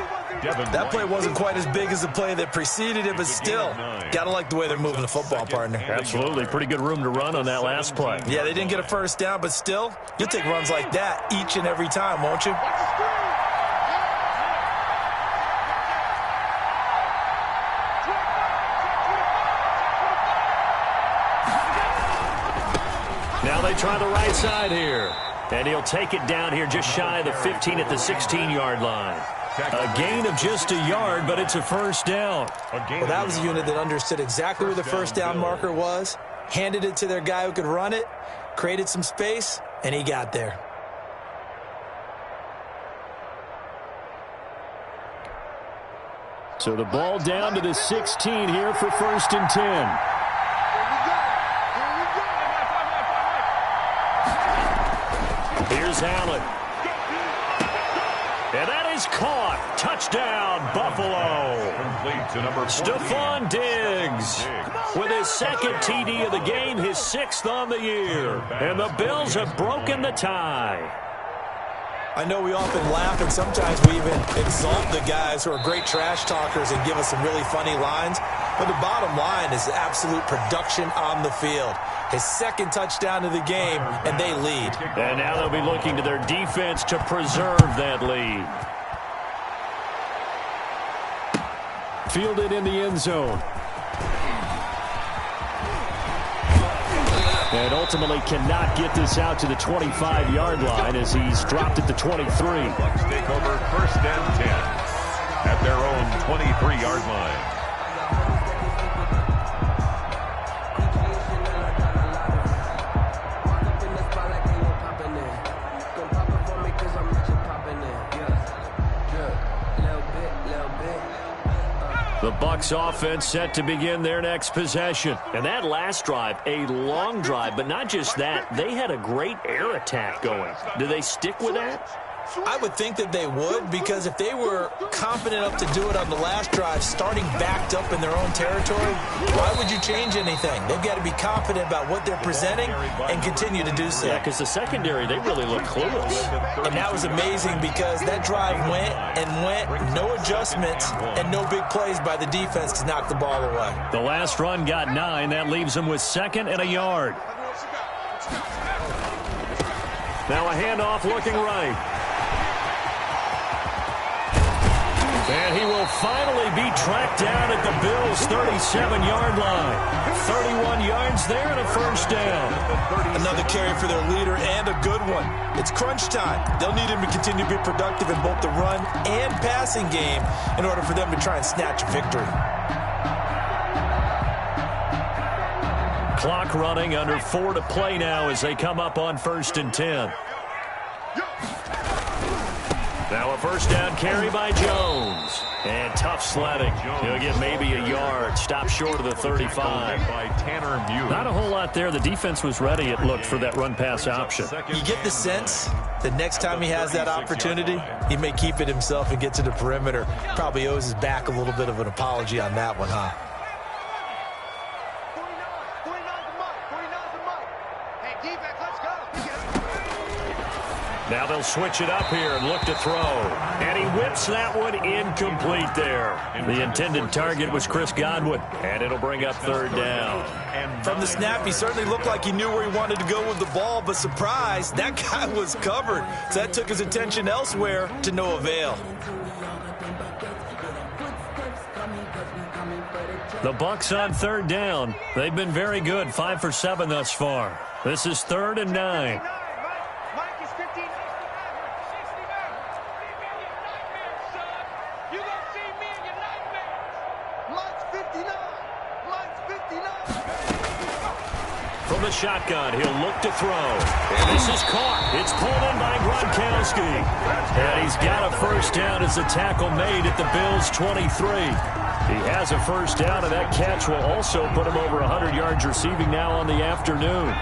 Speaker 4: That play wasn't quite as big as the play that preceded it, but still, gotta like the way they're moving the football, partner.
Speaker 3: Absolutely. Pretty good room to run on that last play.
Speaker 4: Yeah, they didn't get a first down, but still, you'll take runs like that each and every time, won't you?
Speaker 3: Now they try the right side here. And he'll take it down here just shy of the 15 at the 16-yard line. A gain of just a yard, but it's a first down.
Speaker 4: Well, that was a unit that understood exactly where the first down marker was, handed it to their guy who could run it, created some space, and he got there.
Speaker 3: So the ball down to the 16 here for 1st and 10. Here's Allen. And that is caught. Touchdown, Buffalo. Stephon Diggs with his 2nd TD of the game, his 6th on the year. And the Bills have broken the tie.
Speaker 4: I know we often laugh, and sometimes we even exalt the guys who are great trash talkers and give us some really funny lines. But the bottom line is absolute production on the field. His 2nd touchdown of the game, and they lead.
Speaker 3: And now they'll be looking to their defense to preserve that lead. Fielded in the end zone. And ultimately cannot get this out to the 25-yard line as he's dropped at the 23.
Speaker 7: Bucs take over 1st and 10 at their own 23-yard line.
Speaker 3: The Bucs offense set to begin their next possession. And that last drive, a long drive, but not just that. They had a great air attack going. Do they stick with that?
Speaker 4: I would think that they would, because if they were confident enough to do it on the last drive, starting backed up in their own territory, why would you change anything? They've got to be confident about what they're presenting and continue to do so.
Speaker 3: Yeah, because the secondary, they really look clueless.
Speaker 4: And that was amazing because that drive went and went, no adjustments and no big plays by the defense to knock the ball away.
Speaker 3: The last run got 9. That leaves them with 2nd and a yard. Now a handoff looking right. And he will finally be tracked down at the Bills' 37-yard line. 31 yards there and a first down.
Speaker 4: Another carry for their leader and a good one. It's crunch time. They'll need him to continue to be productive in both the run and passing game in order for them to try and snatch a victory.
Speaker 3: Clock running, under 4 to play now as they come up on 1st and 10. Now a first down carry by Jones. And tough sledding. He'll get maybe a yard. Stop short of the 35. Not a whole lot there. The defense was ready, it looked, for that run-pass option.
Speaker 4: You get the sense that next time he has that opportunity, he may keep it himself and get to the perimeter. Probably owes his back a little bit of an apology on that one, huh?
Speaker 3: Now they'll switch it up here and look to throw. And he whips that one incomplete there. The intended target was Chris Godwin. And it'll bring up 3rd down.
Speaker 4: From the snap, he certainly looked like he knew where he wanted to go with the ball, but surprise, that guy was covered. So that took his attention elsewhere to no avail.
Speaker 3: The Bucs on 3rd down. They've been very good, 5 for 7 thus far. This is 3rd and 9. From the shotgun, he'll look to throw. And this is caught. It's pulled in by Gronkowski. And he's got a first down as the tackle made at the Bills' 23. He has a first down, and that catch will also put him over 100 yards receiving now on the afternoon.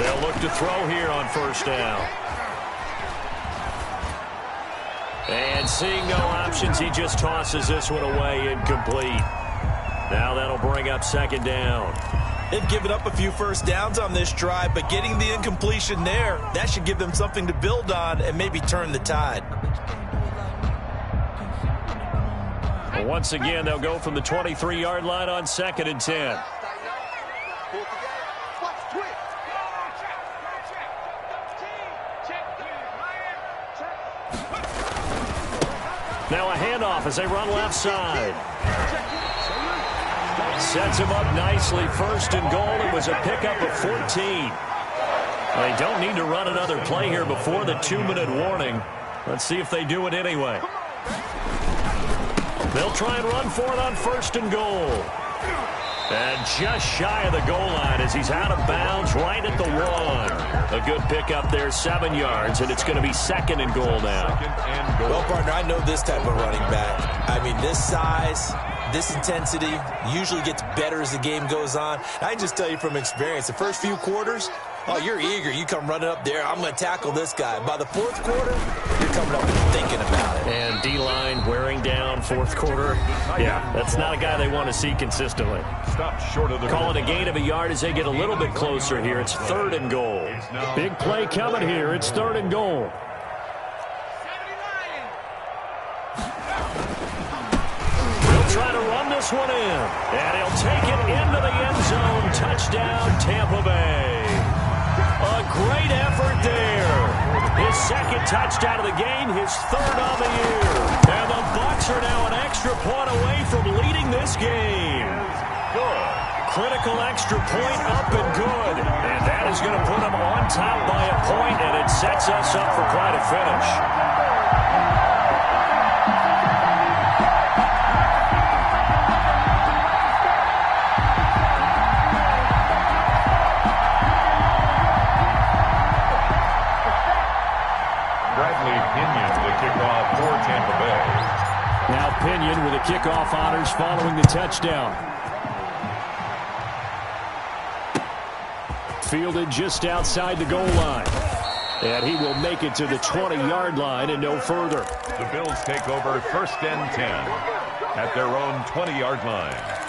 Speaker 3: They'll look to throw here on first down. And seeing no options, he just tosses this one away, incomplete. Now that'll bring up 2nd down.
Speaker 4: They've given up a few first downs on this drive, but getting the incompletion there, that should give them something to build on and maybe turn the tide.
Speaker 3: Well, once again, they'll go from the 23-yard line on 2nd and 10. Now a handoff as they run left side. Sets him up nicely. 1st and goal. It was a pickup of 14. They don't need to run another play here before the 2-minute warning. Let's see if they do it anyway. They'll try and run for it on 1st and goal. And just shy of the goal line as he's out of bounds right at the 1. A good pickup there, 7 yards, and it's going to be 2nd and goal now.
Speaker 4: Well, partner, I know this type of running back. I mean, this size, this intensity usually gets better as the game goes on. I can just tell you from experience, the first few quarters, oh, you're eager. You come running up there. I'm going to tackle this guy. By the 4th quarter, you're coming up and thinking about it.
Speaker 3: And D-line wearing down 4th quarter. Yeah, that's not a guy they want to see consistently.
Speaker 7: Stop short of the
Speaker 3: Call it a gain of a yard as they get a little bit closer here. It's 3rd and goal. Big play coming here. It's 3rd and goal. He'll try to run this one in. And he'll take it into the end zone. Touchdown, Tampa Bay. A great effort there. His 2nd touchdown of the game, his 3rd on the year. And the Bucs are now an extra point away from leading this game. Good. Critical extra point up and good. And that is going to put them on top by a point, and it sets us up for quite a finish.
Speaker 7: Tampa Bay.
Speaker 3: Now Pinion with the kickoff honors following the touchdown. fielded just outside the goal line. And he will make it to the 20-yard line and no further.
Speaker 7: The Bills take over 1st and 10 at their own 20-yard line.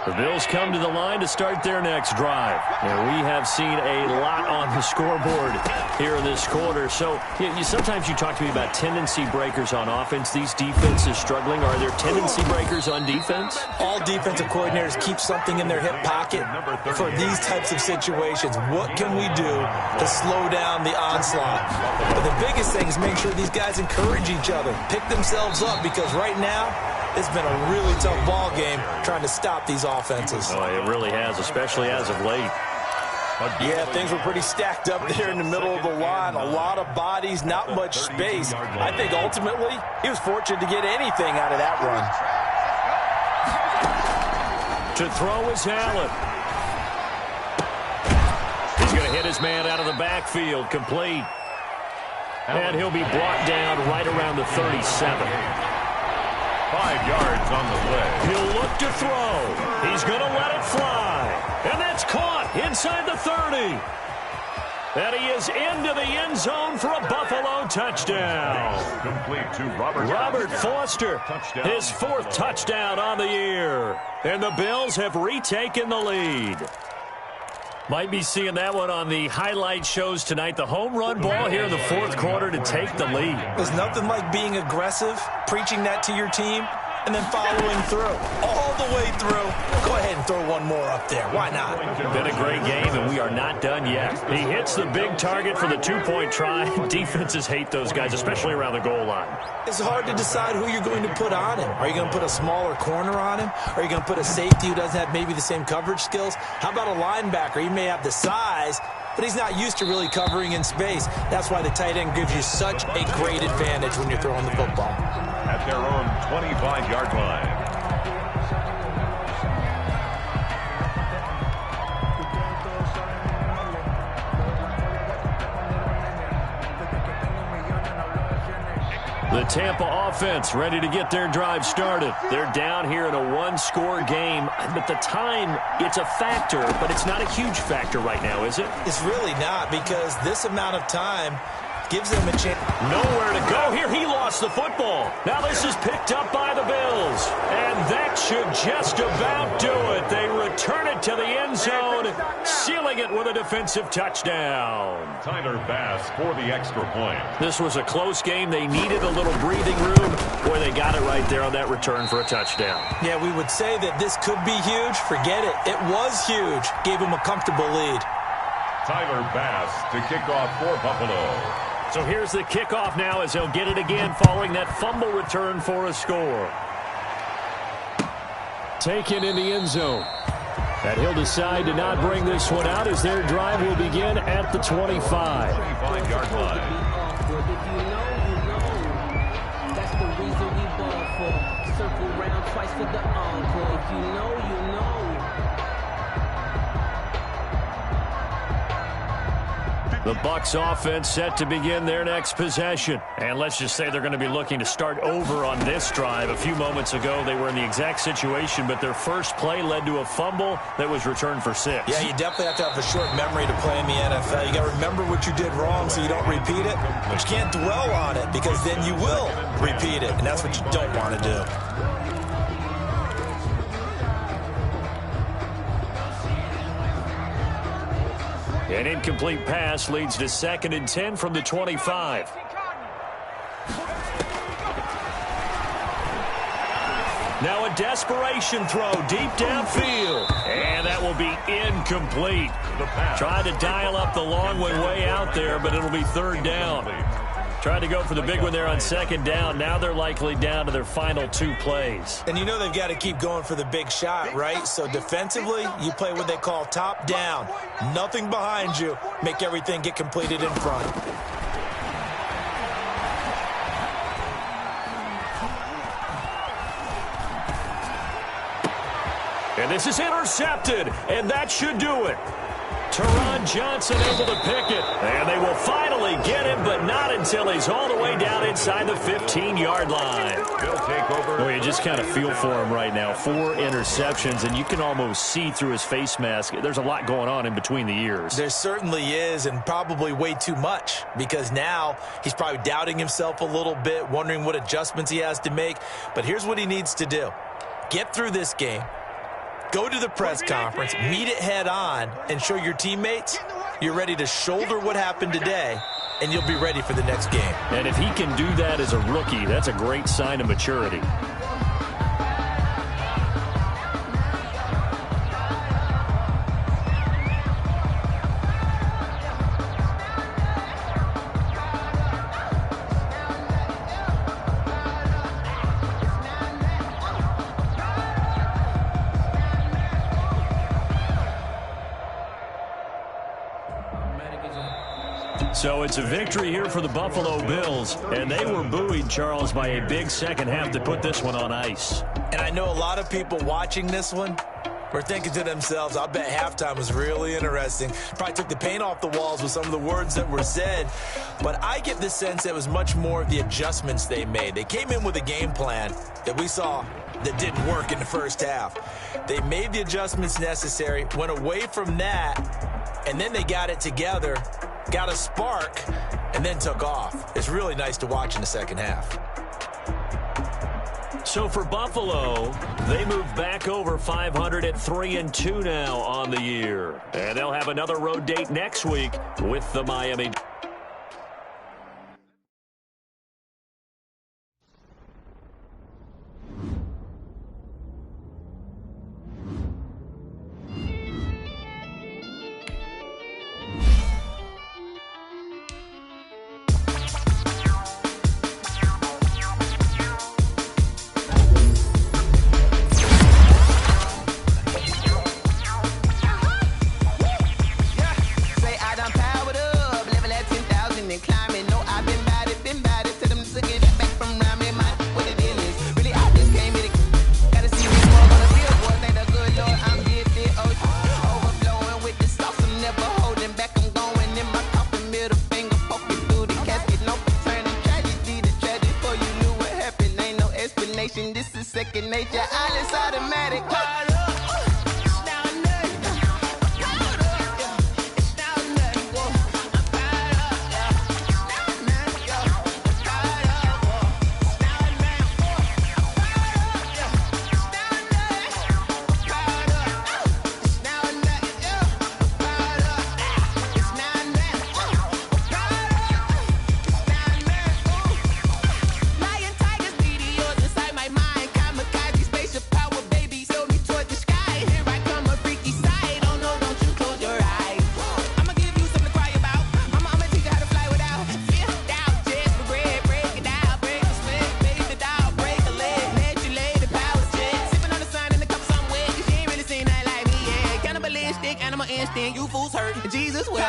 Speaker 3: The Bills come to the line to start their next drive. And we have seen a lot on the scoreboard here in this quarter. So sometimes you talk to me about tendency breakers on offense. These defenses struggling. Are there tendency breakers on defense?
Speaker 4: All defensive coordinators keep something in their hip pocket for these types of situations. What can we do to slow down the onslaught? But the biggest thing is make sure these guys encourage each other, pick themselves up, because right now, it's been a really tough ball game trying to stop these offenses.
Speaker 3: Oh, it really has, especially as of late.
Speaker 4: Yeah, things were pretty stacked up there in the middle of the line. A lot of bodies, not much space. I think ultimately he was fortunate to get anything out of that run.
Speaker 3: To throw is Allen. He's going to hit his man out of the backfield, complete. And he'll be brought down right around the 37.
Speaker 7: 5 yards on the play.
Speaker 3: He'll look to throw. He's going to let it fly. And that's caught inside the 30. And he is into the end zone for a Buffalo touchdown.
Speaker 7: Complete to
Speaker 3: Robert Foster, his 4th touchdown on the year. And the Bills have retaken the lead. Might be seeing that one on the highlight shows tonight. The home run ball here in the 4th quarter to take the lead.
Speaker 4: There's nothing like being aggressive, preaching that to your team, and then following through. All the way through. Go ahead and throw one more up there. Why not?
Speaker 3: Been a great game, and we are not done yet. He hits the big target for the 2-point try. Defenses hate those guys, especially around the goal line.
Speaker 4: It's hard to decide who you're going to put on him. Are you going to put a smaller corner on him? Are you going to put a safety who doesn't have maybe the same coverage skills? How about a linebacker? He may have the size, but he's not used to really covering in space. That's why the tight end gives you such a great advantage when you're throwing the football.
Speaker 7: At their own 25-yard line.
Speaker 3: The Tampa offense ready to get their drive started. They're down here in a 1-score game, but the time, it's a factor, but it's not a huge factor right now, is it?
Speaker 4: It's really not, because this amount of time gives them a chance.
Speaker 3: Nowhere to go here. He lost the football. Now this is picked up by the Bills. And that should just about do it. They return it to the end zone, sealing it with a defensive touchdown.
Speaker 7: Tyler Bass for the extra point.
Speaker 3: This was a close game. They needed a little breathing room. Boy, they got it right there on that return for a touchdown.
Speaker 4: Yeah, we would say that this could be huge. Forget it. It was huge. Gave him a comfortable lead.
Speaker 7: Tyler Bass to kick off for Buffalo.
Speaker 3: So here's the kickoff now as they'll get it again following that fumble return for a score. Taken in the end zone. And he'll decide to not bring this one out as their drive will begin at the 25.
Speaker 7: 25-yard line.
Speaker 8: If you know, you know. That's the reason we ball for. Circle round twice for the encore. If you know, you know.
Speaker 3: The Bucs offense set to begin their next possession. And let's just say they're going to be looking to start over on this drive. A few moments ago, they were in the exact situation, but their first play led to a fumble that was returned for 6.
Speaker 4: Yeah, you definitely have to have a short memory to play in the NFL. You got to remember what you did wrong so you don't repeat it. But you can't dwell on it because then you will repeat it, and that's what you don't want to do.
Speaker 3: An incomplete pass leads to 2nd and 10 from the 25. Now a desperation throw deep downfield. And that will be incomplete. Tried to dial up the long one way out there, but it'll be 3rd down. Tried to go for the big one there on 2nd down. Now they're likely down to their final 2 plays.
Speaker 4: And you know they've got to keep going for the big shot, right? So defensively, you play what they call top down. Nothing behind you. Make everything get completed in front.
Speaker 3: And this is intercepted, and that should do it. Teron Johnson able to pick it. And they will finally get him, but not until he's all the way down inside the 15-yard line.
Speaker 7: He'll take over.
Speaker 3: Well, you just kind of feel for him right now. 4 interceptions, and you can almost see through his face mask. There's a lot going on in between the ears.
Speaker 4: There certainly is, and probably way too much, because now he's probably doubting himself a little bit, wondering what adjustments he has to make. But here's what he needs to do. Get through this game. Go to the press conference, meet it head on, and show your teammates you're ready to shoulder what happened today, and you'll be ready for the next game.
Speaker 3: And if he can do that as a rookie, that's a great sign of maturity. So it's a victory here for the Buffalo Bills, and they were buoyed, Charles, by a big second half to put this one on ice.
Speaker 4: And I know a lot of people watching this one were thinking to themselves, I bet halftime was really interesting. Probably took the paint off the walls with some of the words that were said. But I get the sense it was much more of the adjustments they made. They came in with a game plan that we saw that didn't work in the first half. They made the adjustments necessary, went away from that, and then they got it together, got a spark, and then took off. It's really nice to watch in the second half.
Speaker 3: So for Buffalo, they move back over 500 at 3-2 now on the year. And they'll have another road date next week with the Miami.
Speaker 2: This is second nature. All is automatic. Animal instinct, you fools hurt. Jesus will.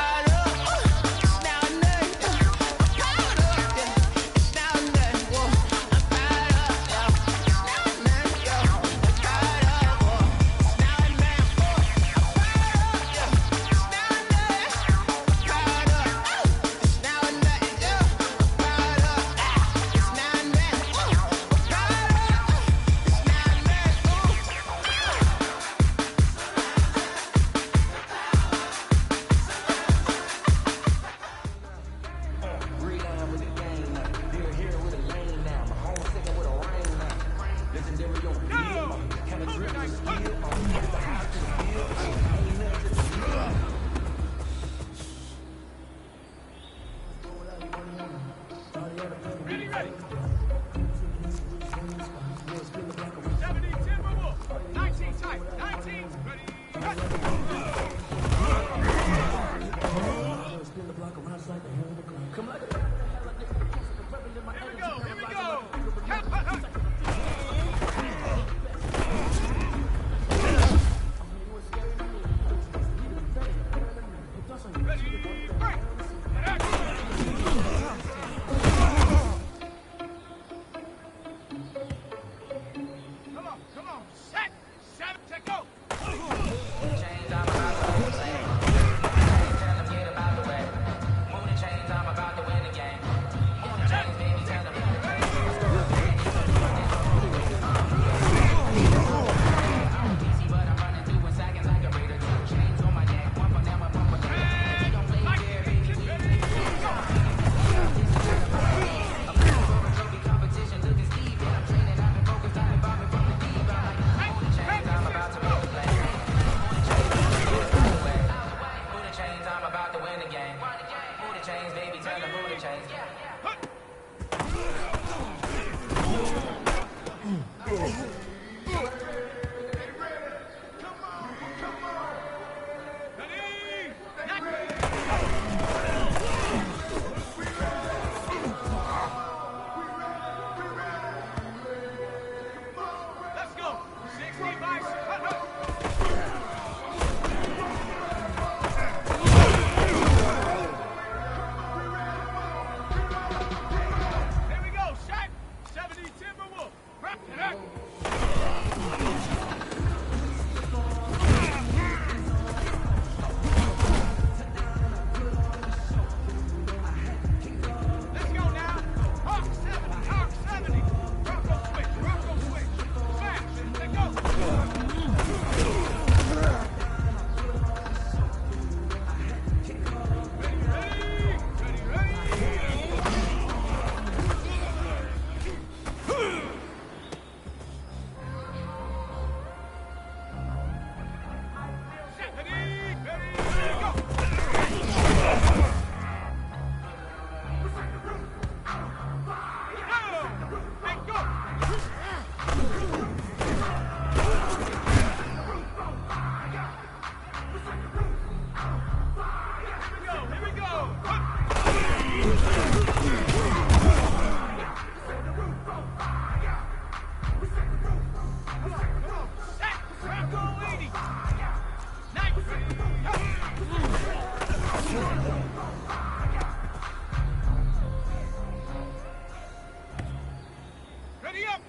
Speaker 5: Ready up.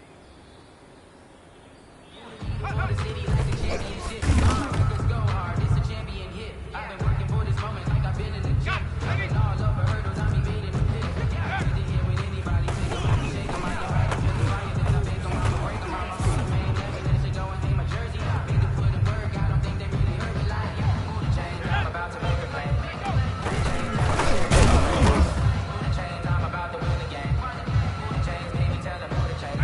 Speaker 8: The city like a championship. All my records go hard. It's a champion hit. I've been working for this moment like I've been in the gym. I've been all over hurdles. I'm made in the pit. Need to hear when anybody take them. I can shake them. I can ride them with the fire. Then I make them. I'ma break them. I'm on the main level. Then should go and take my jersey. Big to put in work. I don't think they really heard me like change. I'm about to make a play. Change. I'm about to win the game. Change. Baby, tell them who to change.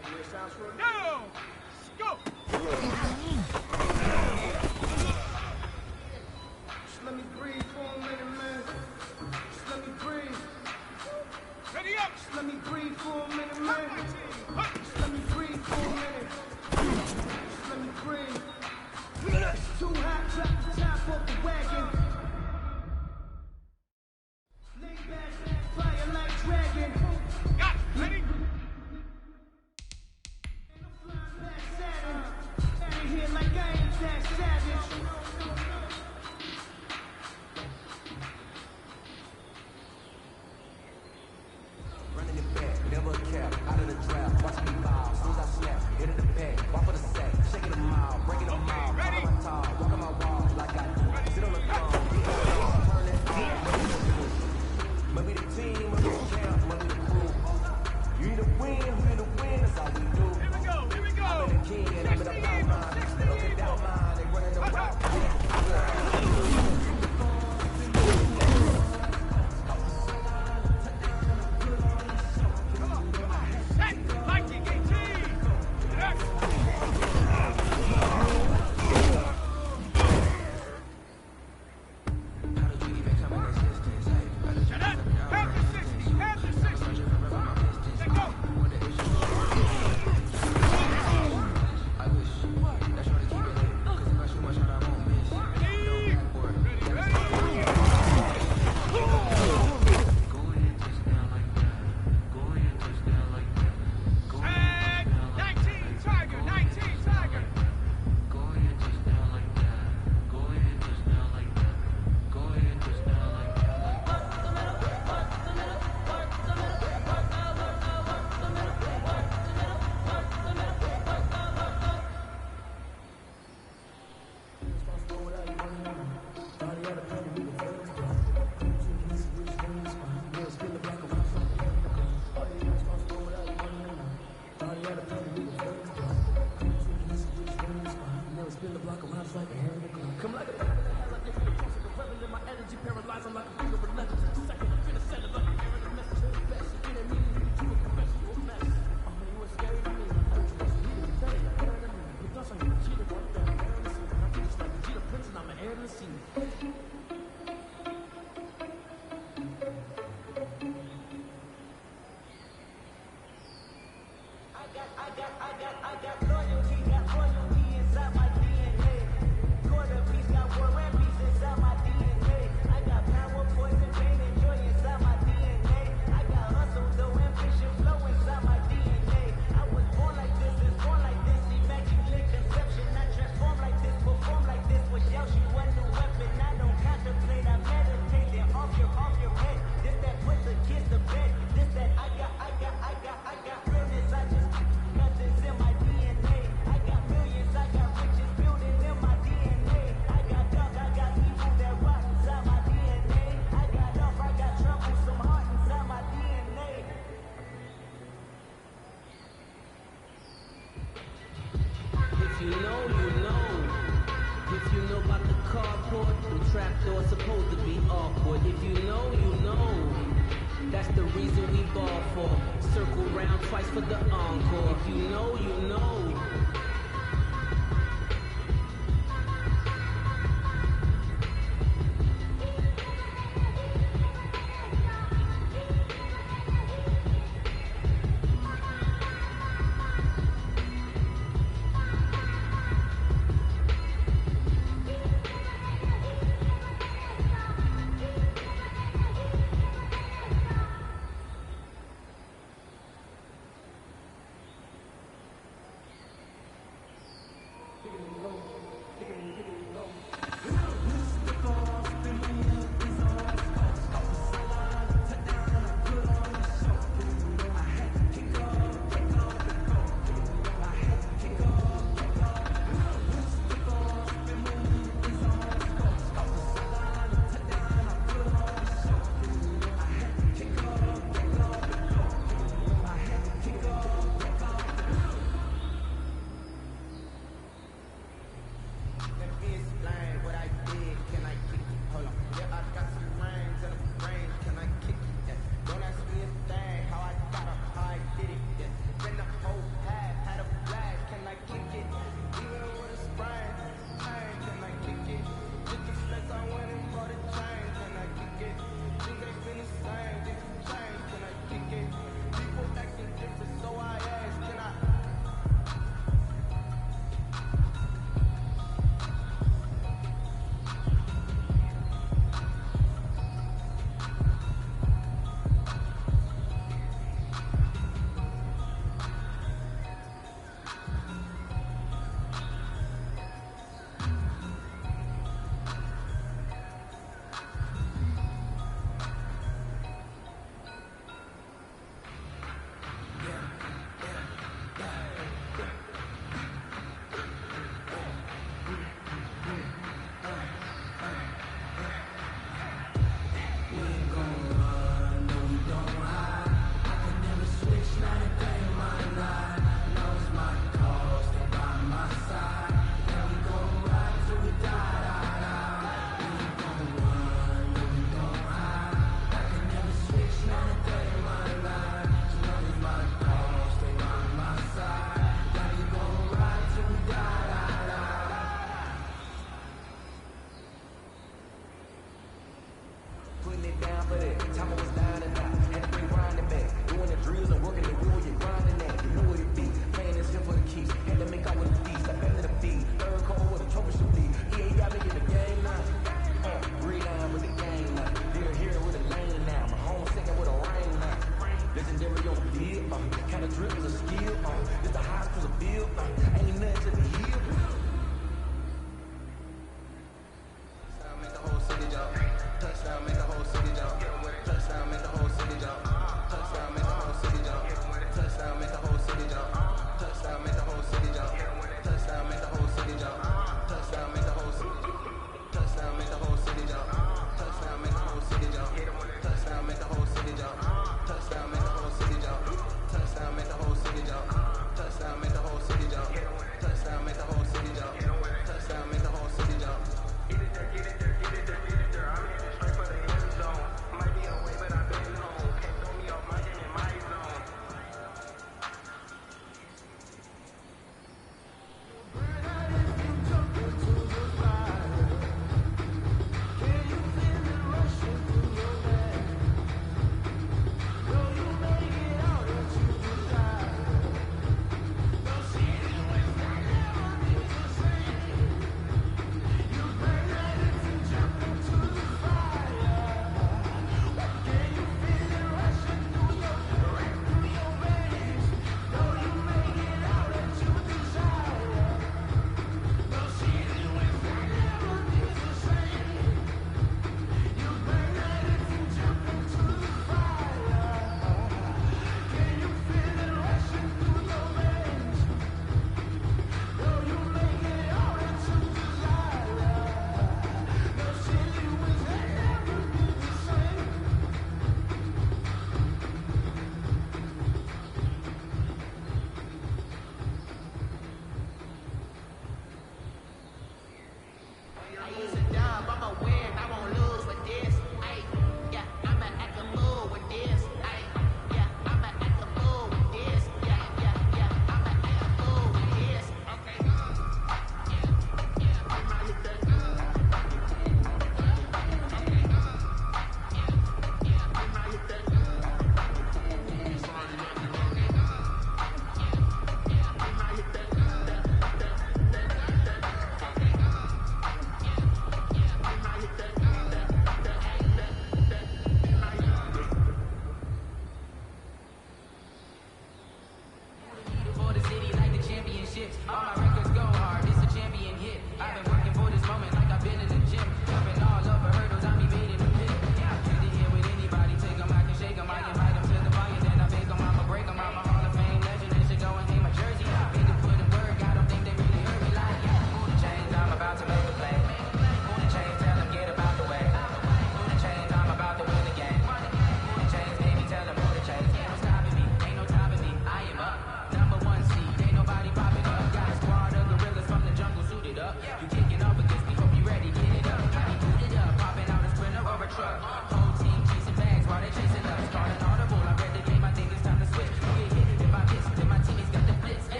Speaker 5: like the way it sounds for you? Now, go! Just let me breathe for a minute, man. Just let me breathe. Ready up! Just let me breathe for a minute, man. Just let me breathe for a minute. Just let me breathe. It's too hot, drop the top off the wagon. Lay back, fire like dragon. Got it, ready? And I'm flying past Saturn. Out of here like I ain't that savage.
Speaker 9: Running it back, never a cap, out of the draft, watch me bow, soon as I snap, hit the back, walk for the sack, shaking them out, breaking them out, walk on my tall, walk on my wall, like I do, sit on the throne, turn it on, maybe the team, maybe the camp, maybe the crew, you either win, who either win, that's all we do. Here we go, I'm in the king, and I'm in the power line, look at that line, they running the route,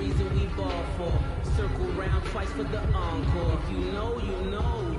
Speaker 8: reason we ball for. Circle round twice for the encore. If you know, you know.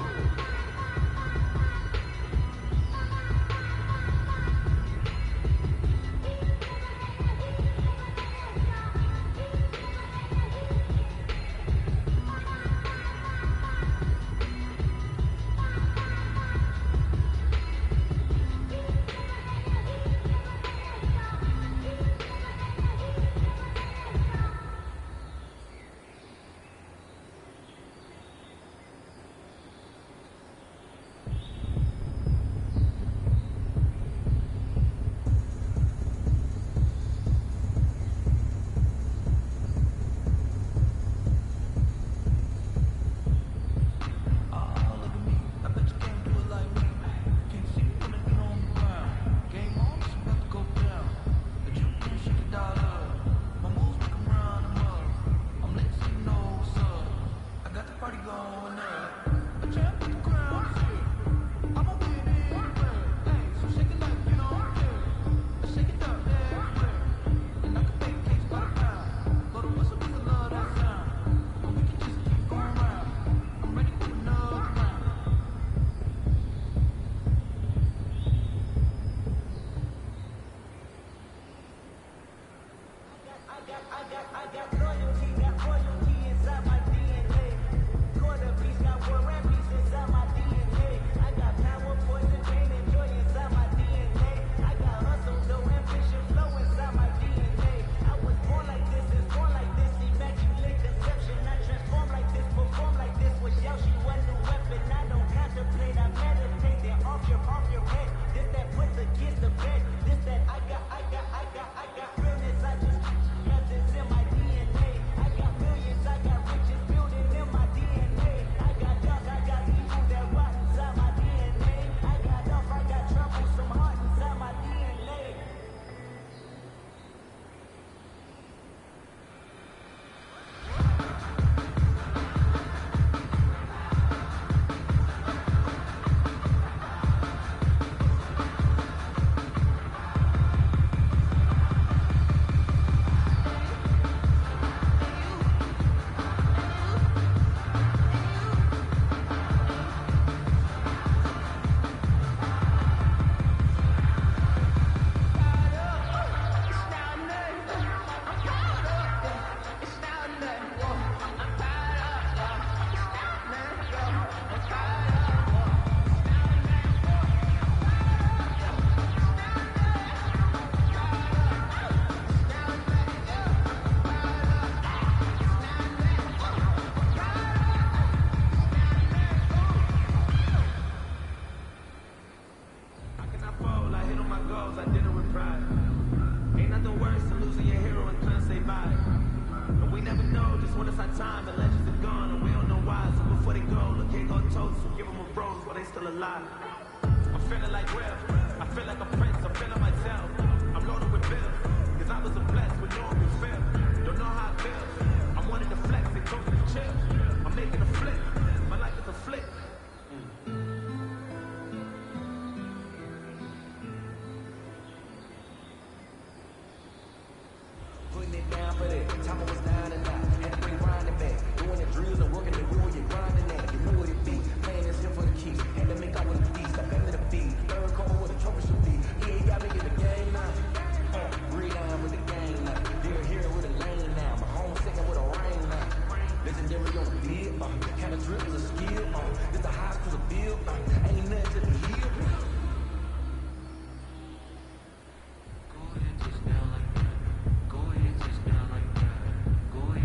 Speaker 8: Go ahead, just down like that. Go ahead.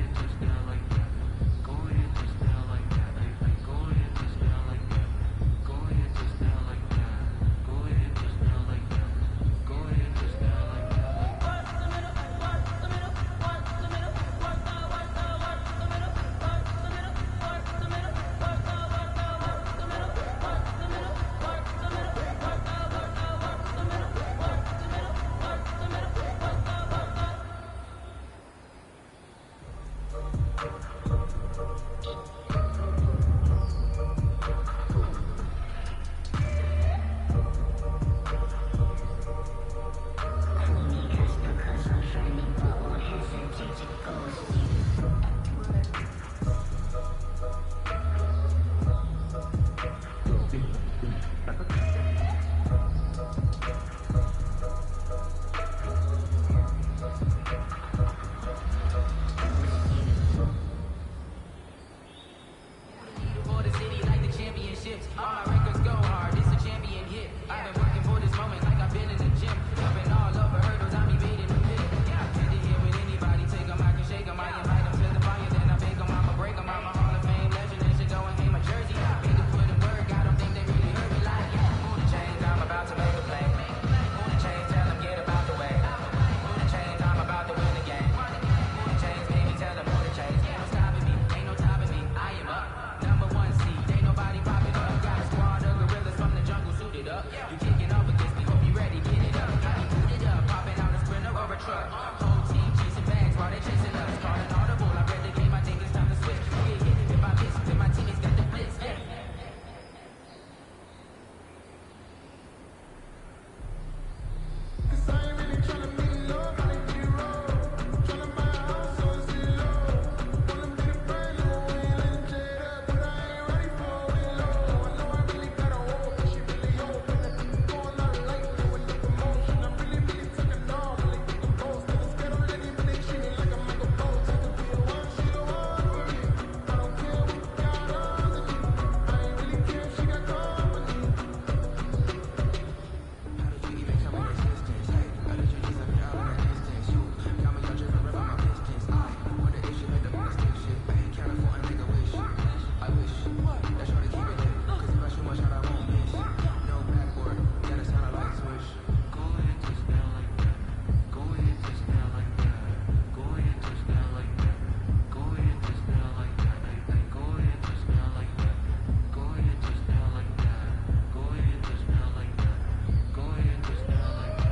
Speaker 8: truck. Whole team chasing bags while they chasing us. Calling audible, I read the game, I think it's time to switch. Yeah, if I miss, then my teammates got the blitz. Yeah.
Speaker 5: Cause I ain't really tryna meet love, I ain't get roll. Tryna buy a house, so it's in low. Wanna be the brand new wheel and jet up, but I ain't ready for it low. I know I really got a hold, but she really open. I keep going out lately with the promotion. I really took a dog, really think I'm boast. And it's good already, but they treat me like I'm Michael Bolt. It could be a one, she the one for me. I don't care what got underneath. I ain't really care if she got company.
Speaker 9: How did you even come in existence? Hey, how did you just appear out in an instance? You got me your driven rip on my distance. I wonder if she made the mistake shit. Hey, can't afford and make a wish. I wish that shorty keep it lit. Cause if I shoot my shot, I won't miss. No backward, gotta sound a light switch.
Speaker 8: Go ahead, touch down like that. Go ahead, touch down like that. Go ahead, touch down like that. Go ahead, touch down like that. Hey, go ahead, touch down like that. Go ahead, touch down like that. Go ahead, touch down like that. Go ahead, touch down like that.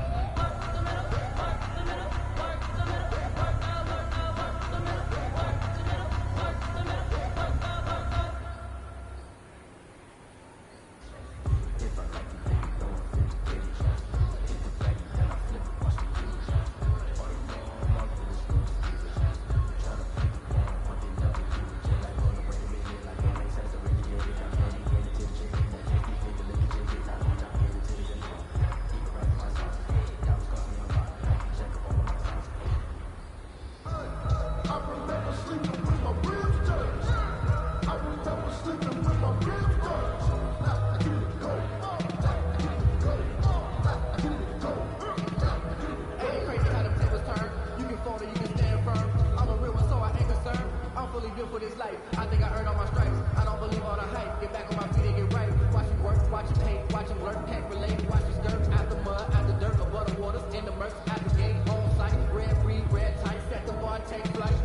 Speaker 5: I remember sleeping with my ribs touched. I remember sleeping with my ribs touched. Now I get it go. Now I get it go. Now I get it go.
Speaker 10: Ain't it crazy how the tables turn? You can fold or you can stand firm. I'm a real one, so I ain't concerned. I'm fully built for this life. I think I earned all my stripes. I don't believe all the hype. Get back on my feet and get right. Watch you work, watch you hate, watch them lurk, pack relate, watch you skirt out the mud, out the dirt, above the waters, in the murks, out the gate, on site, red free, red tight, set the bar, take flight.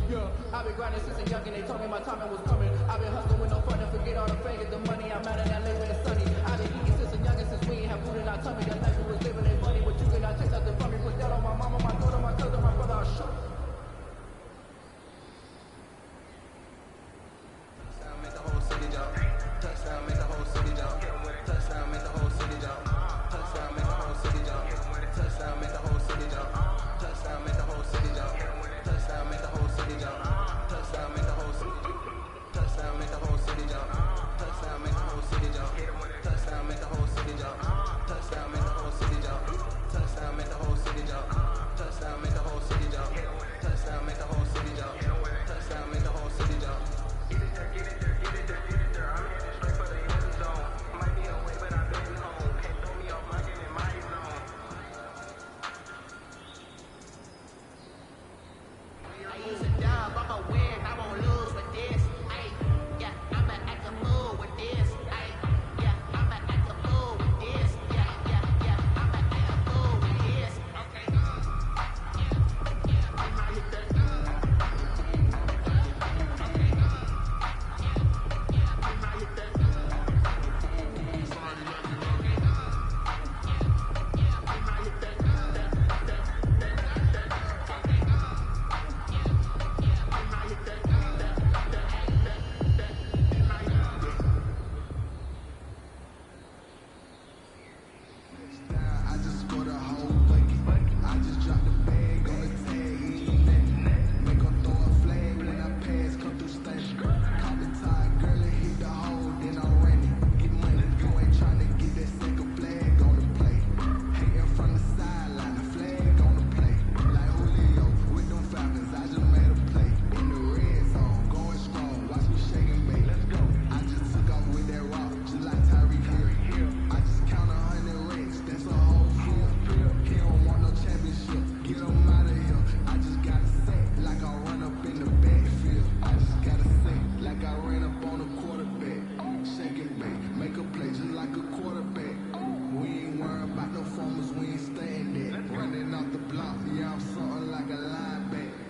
Speaker 10: Yeah, I've been grinding since a youngin', they told me my timing was coming. I've been hustling with no fun and forget all the faggots, the money. I'm out in LA when it's sunny. I've been eating since a youngin', since we ain't have food in our tummy. The life we was living ain't funny, but you cannot take nothing from me. Put that on my mama, my daughter, my cousin, my brother, I'll show.
Speaker 9: Touchdown, make the whole city jump. Touchdown, make the whole city jump. Touchdown, make the whole city jump. Touchdown, make the whole city jump. Touchdown, make the whole city jump. Touchdown, make the whole city jump. Touchdown, make the whole city jump. Touchdown, make the whole city jump. Touchdown, make the whole city jump. Touchdown, make the whole city jump. Touchdown, make the whole city jump. Touchdown, make the whole city jump. Touchdown, make the whole city jump. Touchdown, make the whole city jump. Touchdown, make the whole city jump. Touchdown, make the whole city jump.
Speaker 2: I use a dub, I'ma win, I won't lose with this. Ay, yeah, I'ma act a fool with this. Ay, yeah, I'ma act a fool with this. Yeah, I'ma act a fool with this. Okay. Yeah, I might hit that. Okay. Yeah, I might hit that. Sorry, lucky, lucky. Yeah, I might hit that.
Speaker 9: I just scored a whole bucket. I just dropped the bag on the tag. He ain't nothing. Make her throw a flag when I pass, come through station. Caught the tie, girl, and hit the hole, then I ran it. Get money, you ain't tryna get that second flag on the play. Hating from the sideline, the flag on the play. Like Julio with them Falcons, I just made a play. In the red zone, going strong, watch me shake and bake. Let's go. I just took off with that rock, just like Tyreek Hill. I just count 100 racks, that's a whole field. He don't want no championship, get him out of here. I just gotta say, like I run up in the backfield. I just gotta say, like I ran up on a quarterback. Shake it back, make a play just like a quarterback. We ain't worried about no formers, we ain't staying there. Running off the block, yeah, I'm something like a linebacker.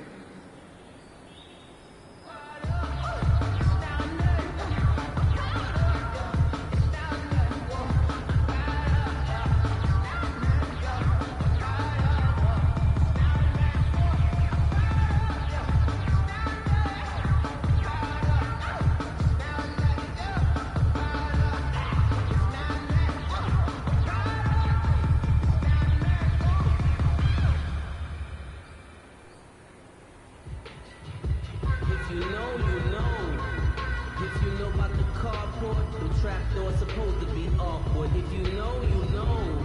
Speaker 8: though it's supposed to be awkward. If you know, you know.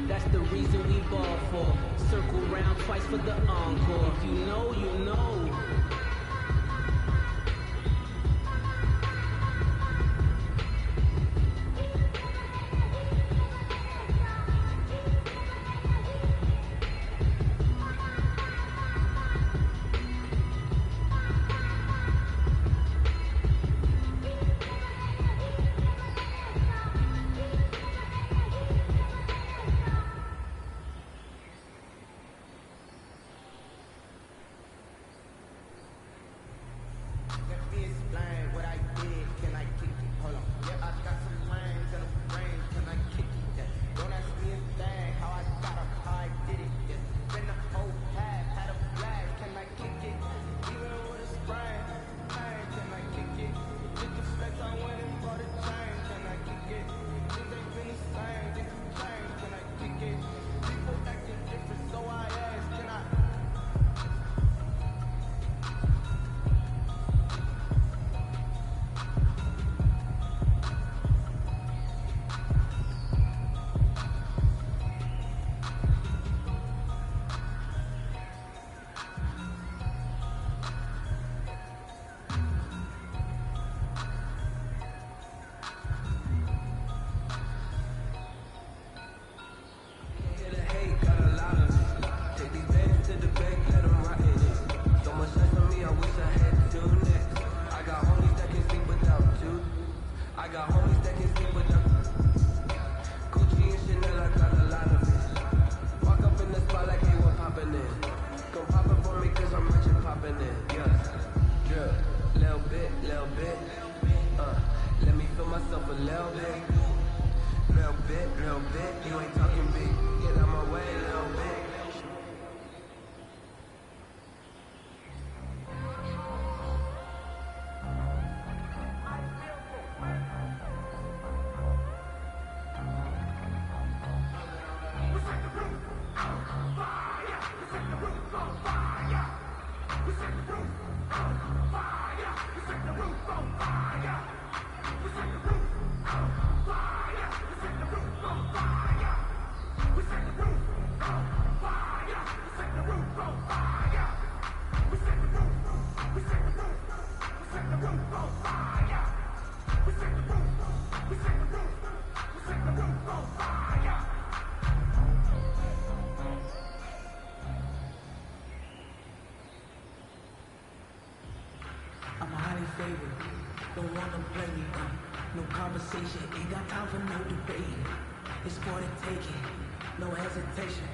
Speaker 8: That's the reason we ball for. Circle round twice for the encore. If you know, you know.
Speaker 11: I'm highly favored, don't wanna play me. No conversation, ain't got time for no debate. It's for the taking, no hesitation.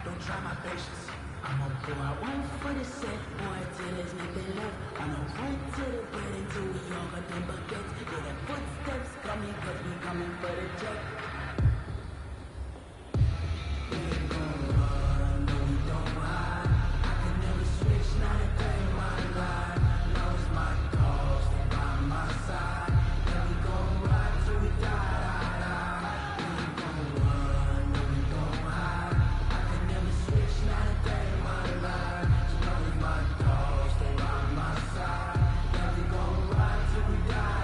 Speaker 11: Don't try my patience. I'm a pour out one for the set, boy, till there's nothing left. I know right to the bread until we all got them baguettes. Yeah, the footsteps coming, cause we coming for the jet. We ain't gon' run, no we don't hide. I can never switch, not a day in my life. Lost my dogs, stay by my side. Yeah, we gon' ride till we die. We ain't gon' run, no we don't hide. I can never switch, not a day in my life. So long as my dogs stay by my side. Yeah, we gon' ride till we die.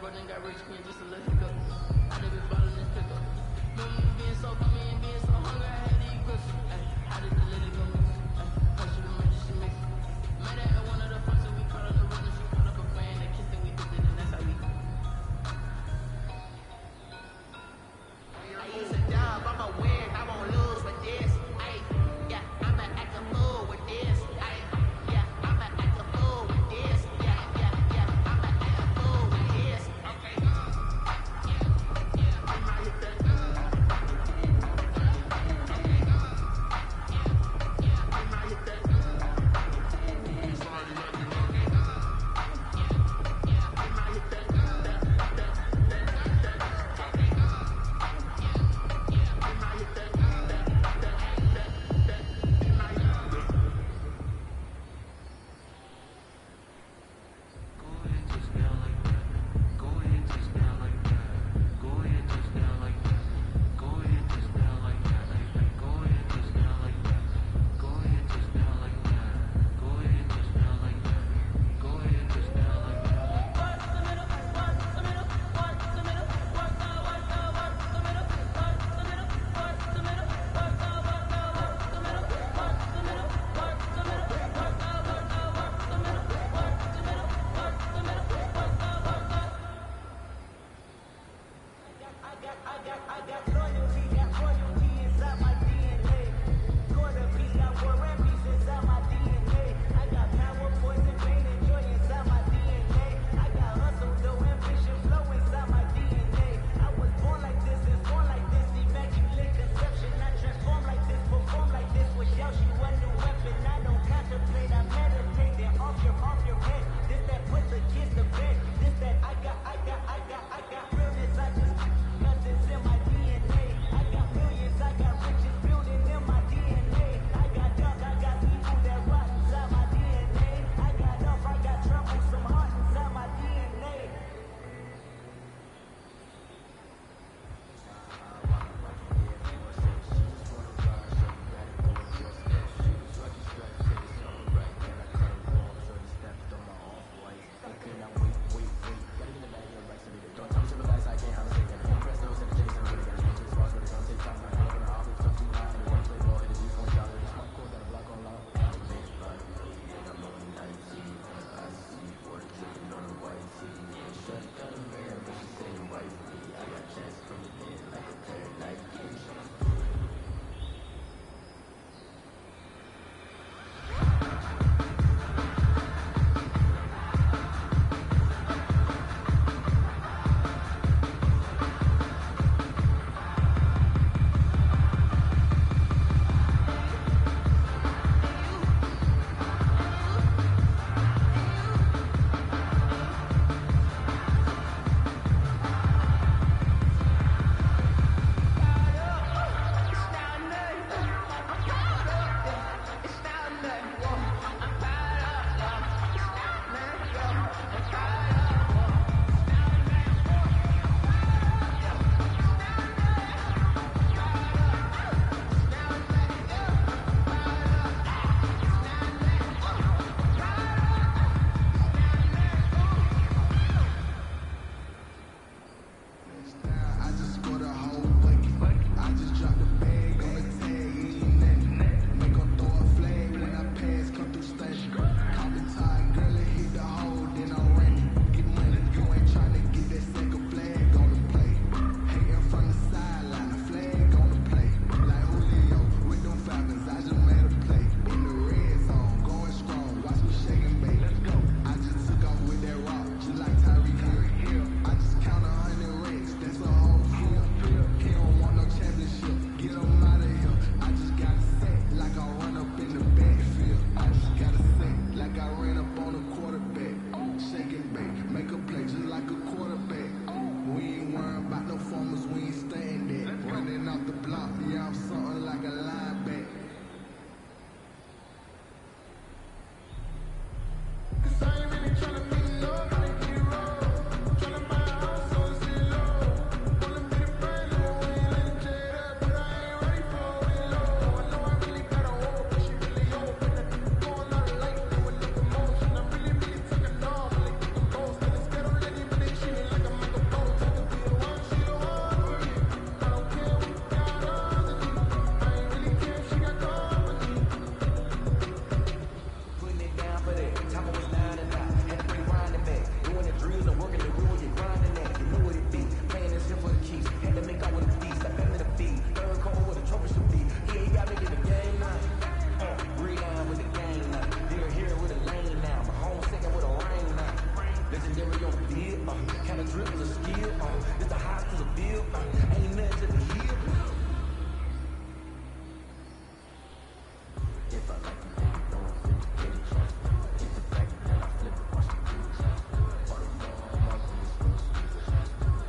Speaker 8: brother and got rich queen just to let it go. I live in bottle this pick up. No, you being so for me and being so hungry, I had to eat pussy. Ay, how did the lady go? Ay, how she the magic she mix? Met her at one of the functions, we caught up the rhythm, she caught up a fan, they kissed and we did it, and that's how we.
Speaker 2: I use a dub, I'ma win, I won't lose with this. Ay, yeah, I'ma act a fool with this. Ay, yeah, I'ma act a fool with this. Yeah, I'ma act a fool with this. Okay. I might hit that. I might hit that.
Speaker 9: Ain't nothing to the heel.
Speaker 1: If I like you, then you know I'm finna get it. Hit the back and then I flip it, watch me do it. All the form, all the response.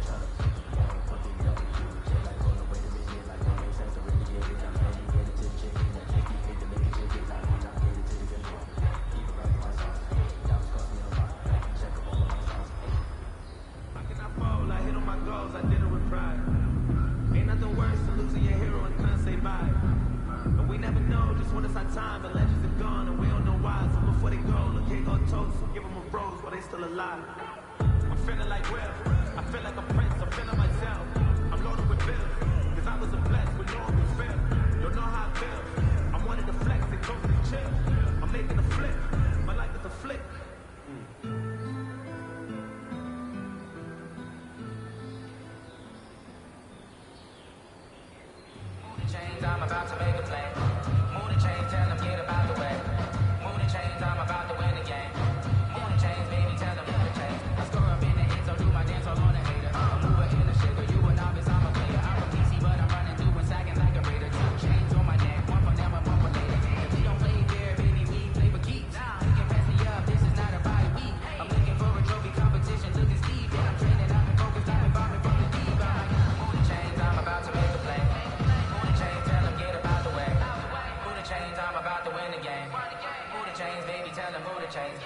Speaker 1: Try to put the ball, but they never do it. They like, hold on, wait a minute, like, don't make sense to really get it. I'm ready to get it to the chicken. That chicken, hate to make it chicken. I mean, I'll get it to the good one. Keep it right in my sauce. That was cost me a lot. I can check up all of my sauce.
Speaker 6: I cannot fall, I hit on my goals, I did it with pride. Ain't nothing worse than losing your hero and can't say bye. And we never know just when it's our time, the legends are gone and we don't know why. So before they go, look, here go toast, so give them a rose while they still alive. I'm feeling like Will, I feel like a prince, I'm feeling myself. I'm loaded with bills, cause I was a blessed with no one feel. Don't know how I feel, I wanted to flex and totally chill. I'm making a flip, my life is a flick.
Speaker 8: Chains, I'm about to make a play. Moon and chains, tell them get about the way. Moon and chains, I'm about to win the game. Moon and chains, baby, tell them move the chains. I score up in the end zone, do my dance all on a hater. I'm a mover in the shaker, you a novice, I'm a player. I'm a PC, but I'm running through and sagging like a raider. 2 chains on my neck, one for them and one for later. If we don't play fair, baby, we play for keeps. You can pass me up, this is not a bye week. I'm looking for a trophy competition, looking steep. And I'm training, I've been focused, I've been bombing from the deep. I'm like, moon and chains, I'm about to make a play. Moon and chains, tell them get about the way. Moon and chains, I'm about to win the game. Moon and chains, baby, tell them move the chains.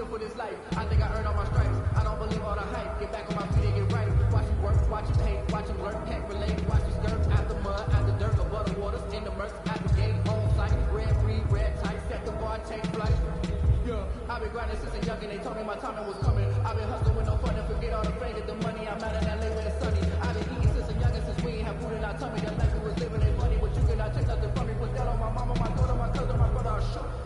Speaker 10: built for this life. I think I earned all my stripes. I don't believe all the hype. Get back on my feet and get right. Watch you work, watch you hate, watch you learn, can't relate. Watch you skirt out the mud, out the dirt, above the waters, in the murks, out the gate, on site. Red free, red tight, set the bar, take flight. Yeah, I've been grinding since a youngin'. They told me my time was coming. I've been hustling with no fun and forget all the fame and the money. I'm out in LA where it's sunny. I've been eating since a youngin', since we ain't have food in our tummy. The life we was living ain't funny, but you cannot take nothing from me. Put that on my mama, my daughter, my cousin, my brother, I'll shoot.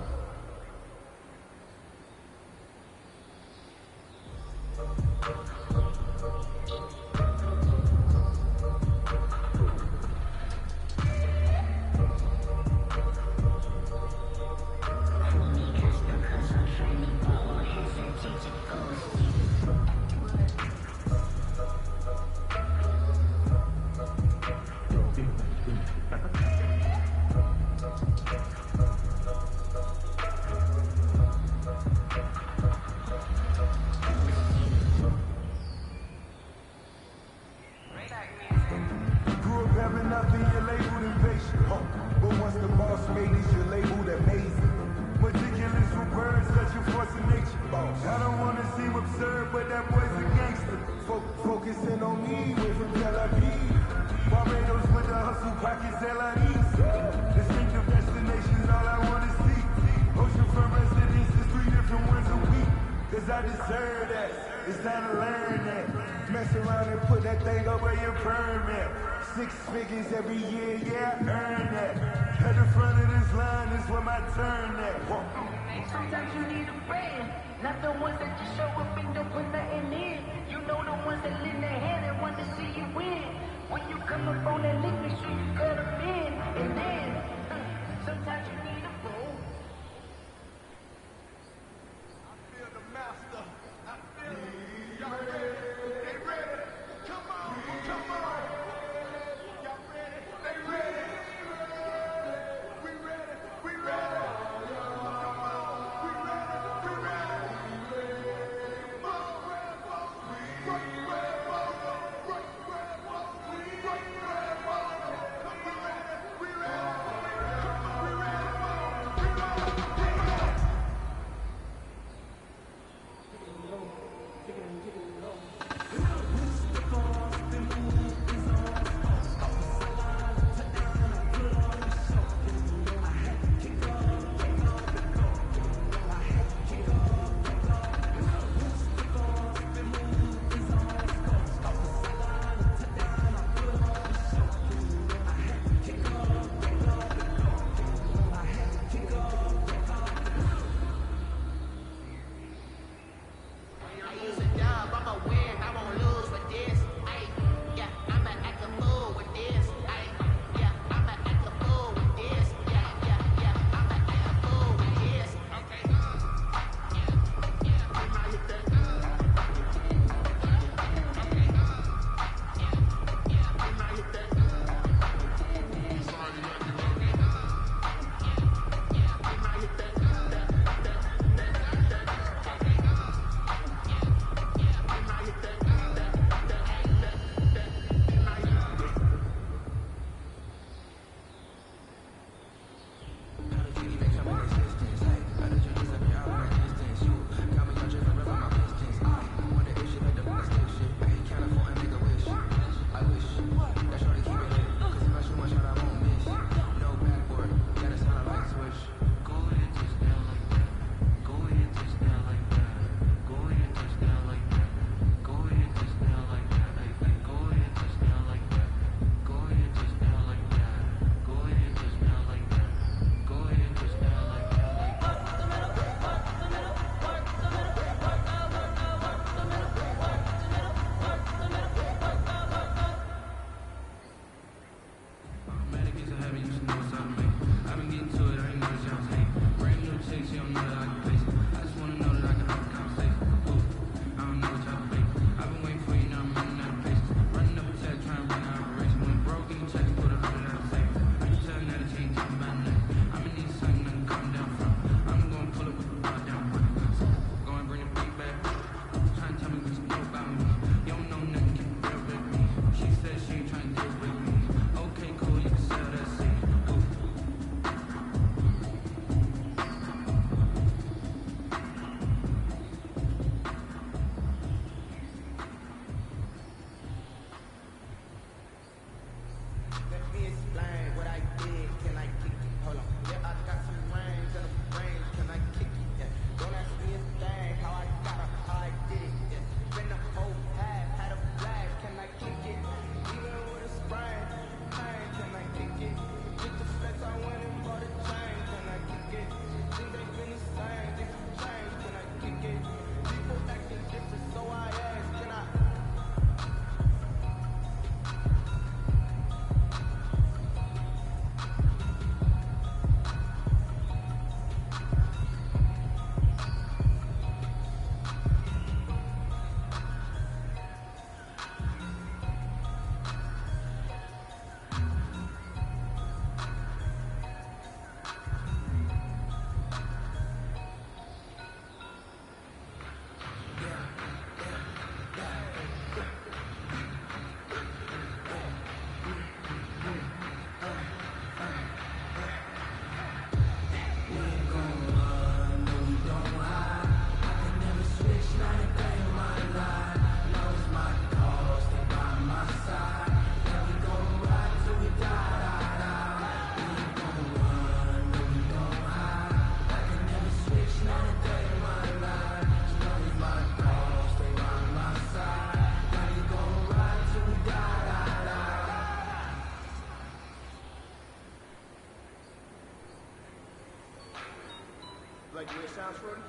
Speaker 5: Shorty.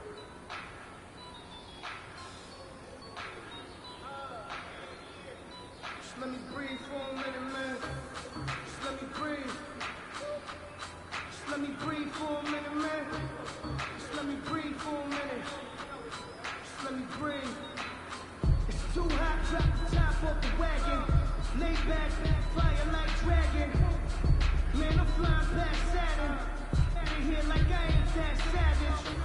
Speaker 5: Just let me breathe for a minute, man. Just let me breathe. Just let me breathe for a minute, man. Just let me breathe for a minute. Just let me breathe. It's too hot, drop the top off the wagon. Lay back, fire like dragon. Man, I'm flying past Saturn. Out of here like I ain't that savage.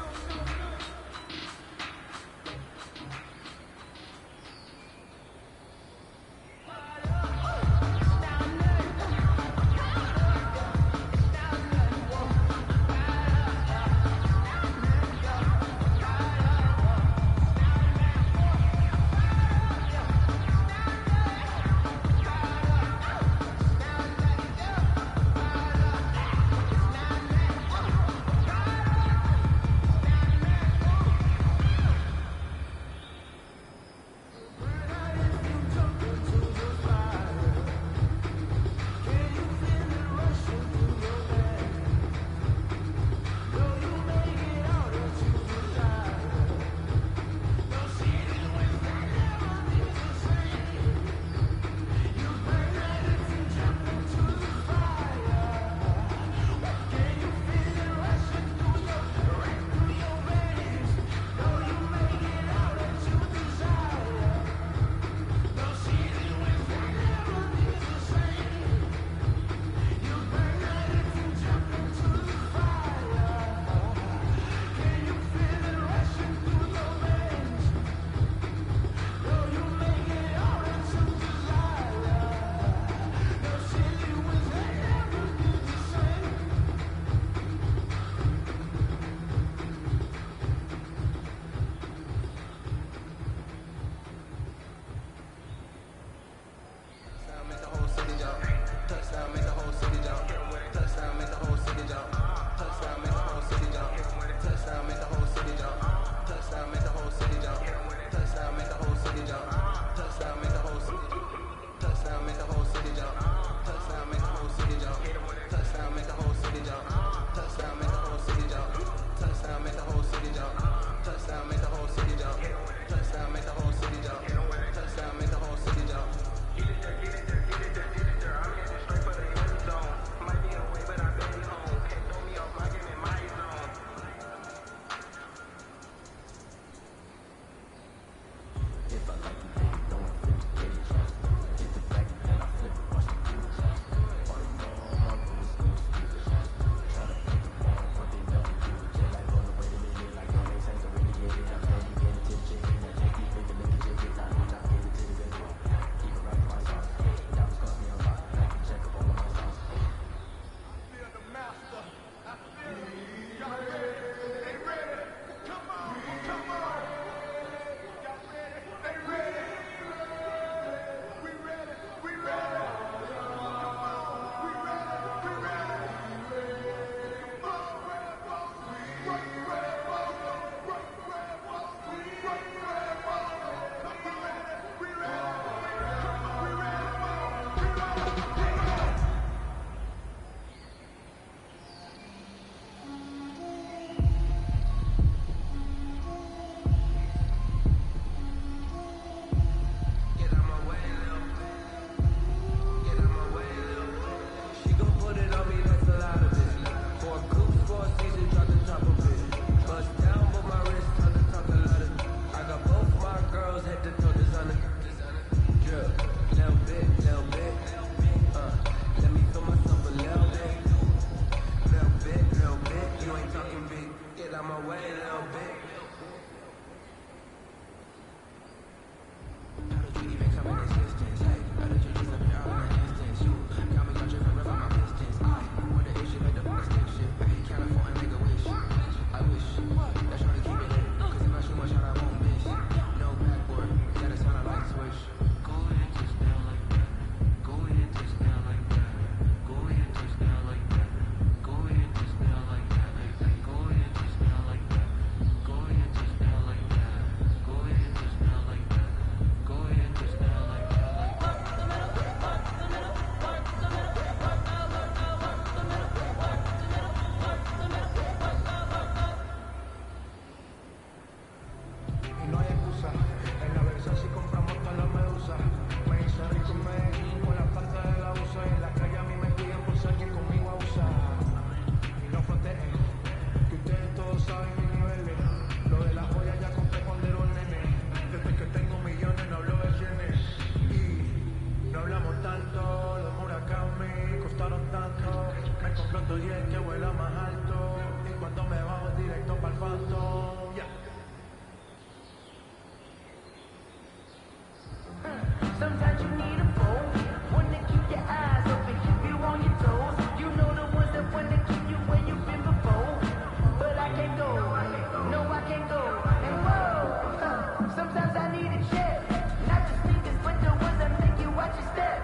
Speaker 11: Sometimes I need a check. Not the sneakers, but the ones that make you watch your step.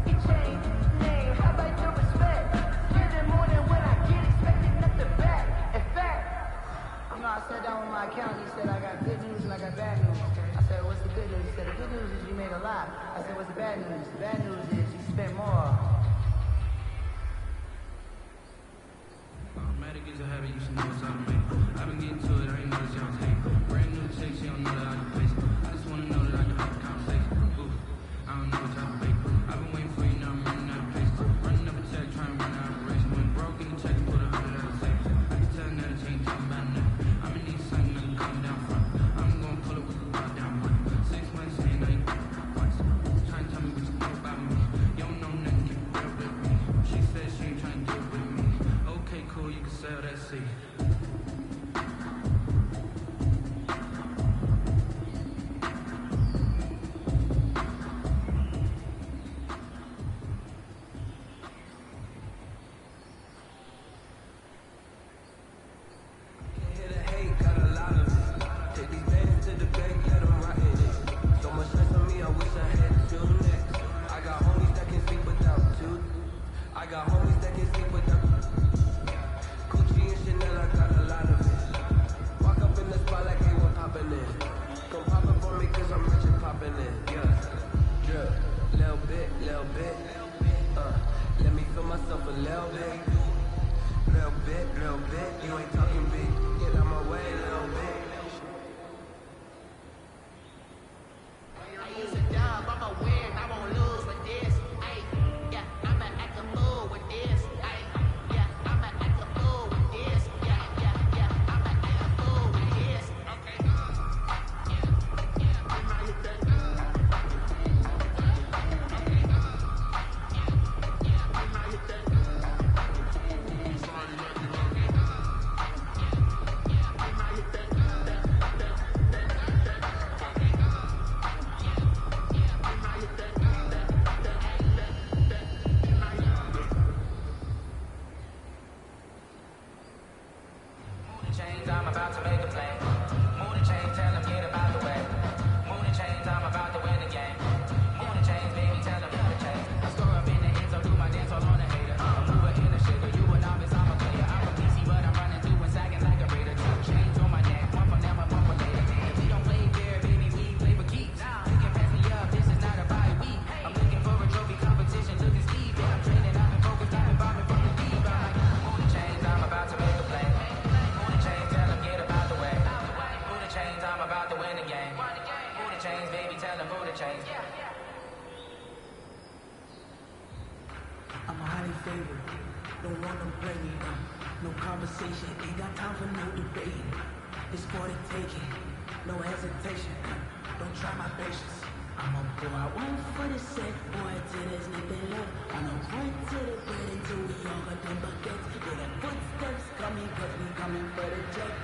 Speaker 11: He changed name, how about your respect? Get it more than when I get expected, nothing back. In fact, you know, I sat down with my accountant. He said I got good news and I got bad news. I said, what's the good news? He said, the good news is you made a lot. I said, what's the bad news? The bad news is you spent more.
Speaker 8: Automatic is a habit, you should know it's automatic. I've been getting to it, I ain't know that y'all take. Brand new chick, she don't know that I can face it. I just wanna know that I can have a conversation. Ooh, I don't know what y'all can bake. I've been waiting for you, now I'm running out of place. Running up a check, trying to run out of race. When broke in the check, put 100 out of safe. I can tell now that you ain't talking about nothing. I'ma need something that can calm down front. I'm gonna pull it with the bar down front. 6 months in, I ain't once. Trying to tell me what you know about me. You don't know nothing, keep it real with me. She said she ain't trying to deal with me. Okay, cool, you can sell that seed.
Speaker 9: Hit a hate, got a lot of it. Take these bands to the bank, let them rot in it. So much stress on me, I wish I had 2 necks. I got homies that can sleep without 2. I got homies that can sleep without Gucci and Chanel, I got a lot of it. Walk up in the spot like they were popping in. Come pop up on me cause I'm rich and popping in. Yeah, drip, little bit, little bit. Let me feel myself a little bit. Little bit, you ain't talking big. Get out my way, little bit.
Speaker 2: I use a dub, I'ma win, I won't lose with this. Ay, yeah, I'ma act a fool with this. Ay, yeah, I'ma act a fool with this. Yeah, I'ma act a fool with this. Okay. I might hit that. I might hit that. Somebody let me know. I might hit that.
Speaker 8: Chains, I'm about to make a play. Move the chains, tell them get about the way. Move the chains, I'm about to win the game. Move the chains, baby, tell them move the chains. I score up in the end zone, do my dance all on a hater. I'm a mover in a shaker, you a novice, I'm a player. I'm a PC, but I'm running through and sagging like a raider. 2 chains on my neck, one for now and one for later. If we don't play fair, baby, we play for keeps. You can pass me up, this is not a bye week. I'm looking for a trophy competition, looking steep. And I'm training, I've been focused, I've been bombing from the deep. I'm like, move the chains, I'm about to make a play. Move the chains, tell them get about the way. Move the chains, I'm about to win the game. Move the chains, baby, tell them move the chains.
Speaker 11: I'm highly favored. Don't want them play me. No conversation. Ain't got time for no debate. It's for the taking. No hesitation. Don't try my patience. I'm a boy. I won't for the set. Boy, till there's nothing left. I'm a run to the bed until we all got them buckets. Hear the footsteps coming, cause we coming for the check.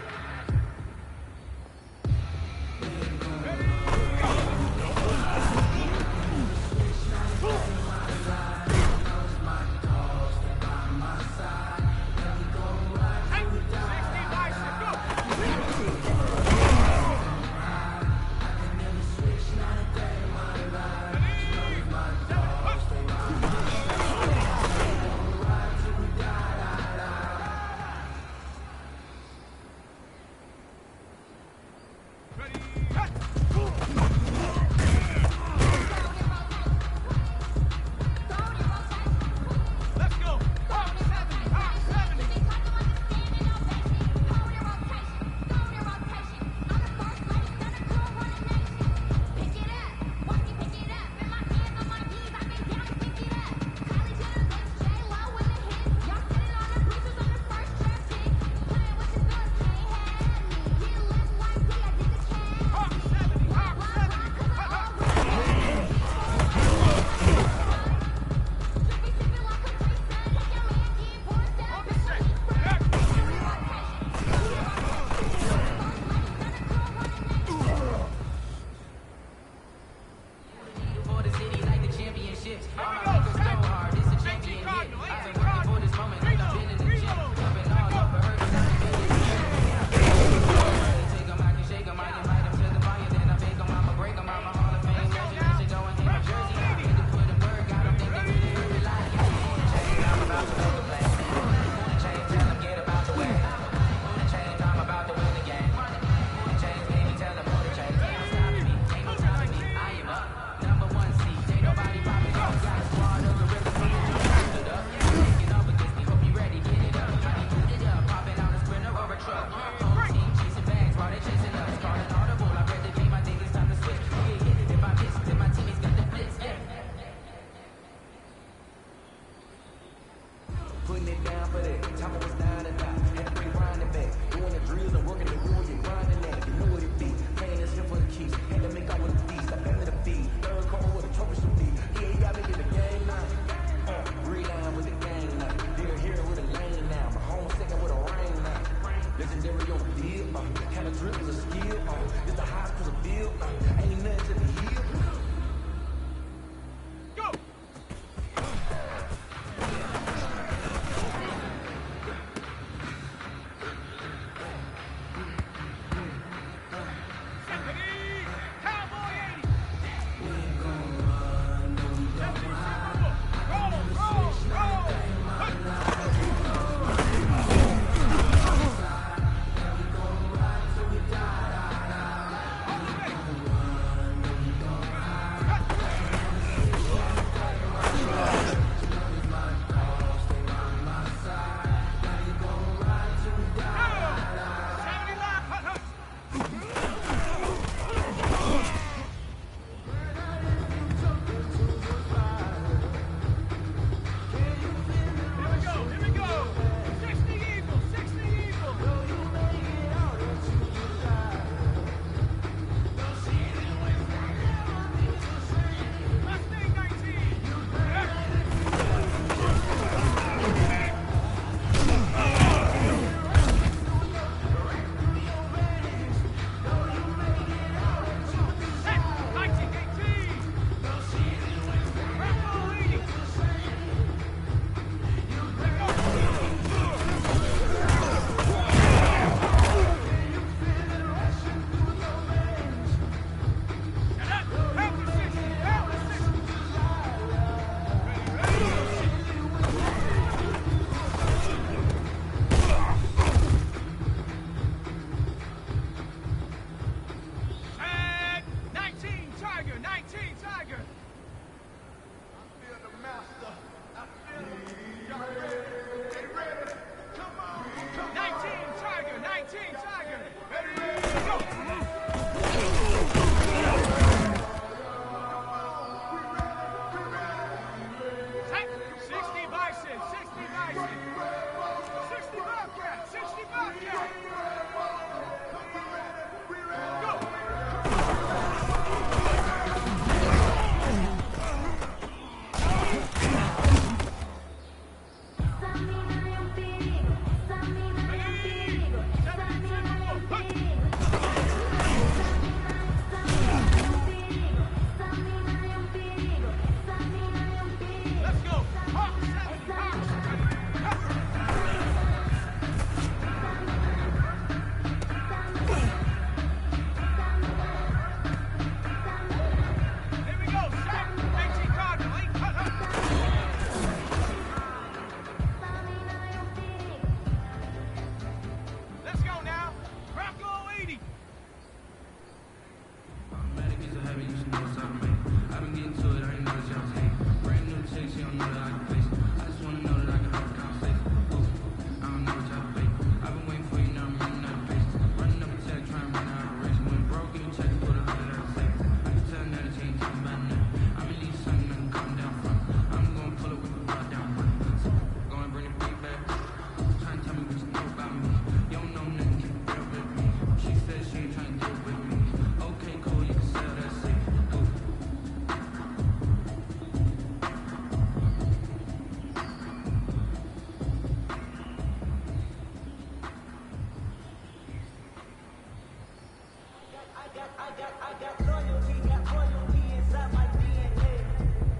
Speaker 11: got loyalty, got royalty inside my DNA.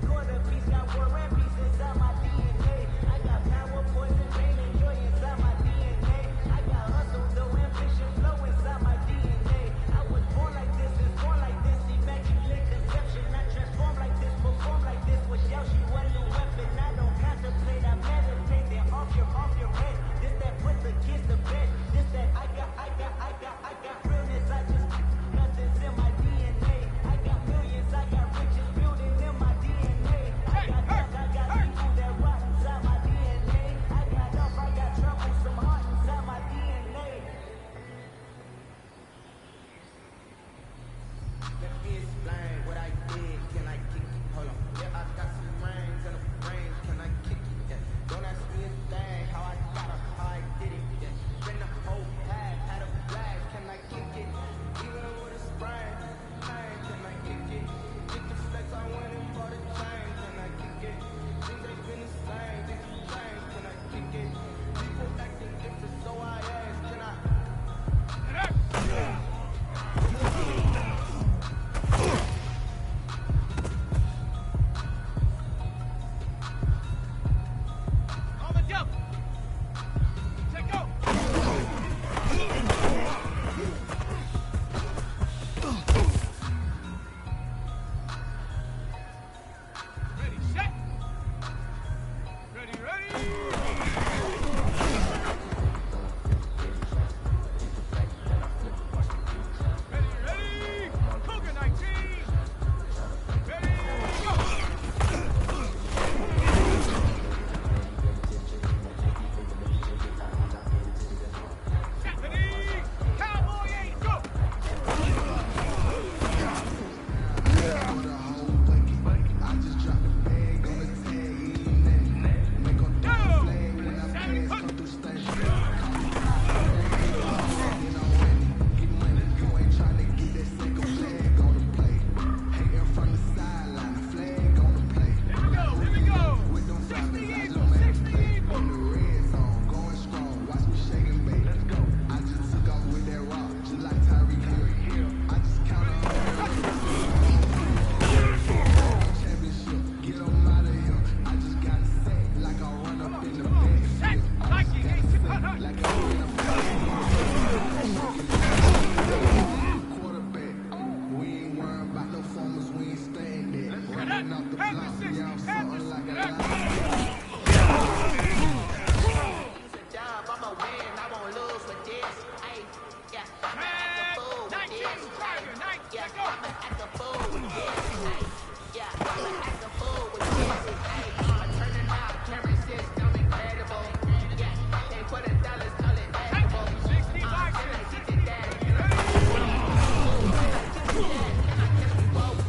Speaker 11: Quarter piece, got war and peace inside my DNA. I got power, poison, pain, and joy inside my DNA. I got hustle, though ambition, flow inside my DNA. I was born like this, is born like this, immaculate conception. I transform like this, perform like this. Was yell, she wasn't a weapon. I don't contemplate, I meditate. Then off your head. This that put the kids to bed. This that I got realness. I just nothing's in my DNA. I got millions, I got riches building in my DNA. I got people that rock inside my DNA. I got up, I got trouble, some heart inside my DNA. Let me explain what I did. Can I kick it? Hold on. Yeah, I got some brains and a brain. Can I kick it? Yeah. Don't ask me a thing. How I got up, how I did it. Yeah. Been the whole path, had a flag. Can I kick it? Even with a sprain. Hey, can I kick it? Get the flex, I went and bought a chain. Can I kick it? Things ain't been the same. Things have changed. Can I kick it? People acting different, so I ask. Can I?
Speaker 5: On the jump. Take go. Ready, set. Ready, ready. Ready, ready. Cougar 19. Ready, go. Stephanie, Cowboy 8, go. Go. Sammy, hook. Here we go. 60 Eagles, 60 Eagles. Set. Nike, 18, hut, hut. Have the 60, have the 60.
Speaker 2: Use a job, I'ma win, I won't lose with this. Ay, yeah, I'ma act a fool with
Speaker 5: 19,
Speaker 2: this.
Speaker 5: Tiger, 19,
Speaker 2: Yeah,
Speaker 5: go.
Speaker 2: I'ma act a fool with this. Ay, yeah, I'ma act a fool with this. Ay, I'm turning out, camera system incredible. Yeah, they put $1, call it edible.
Speaker 5: 60
Speaker 2: Can
Speaker 5: by
Speaker 2: I
Speaker 5: 60.
Speaker 2: get it that? Can I get it that? Can I get it both?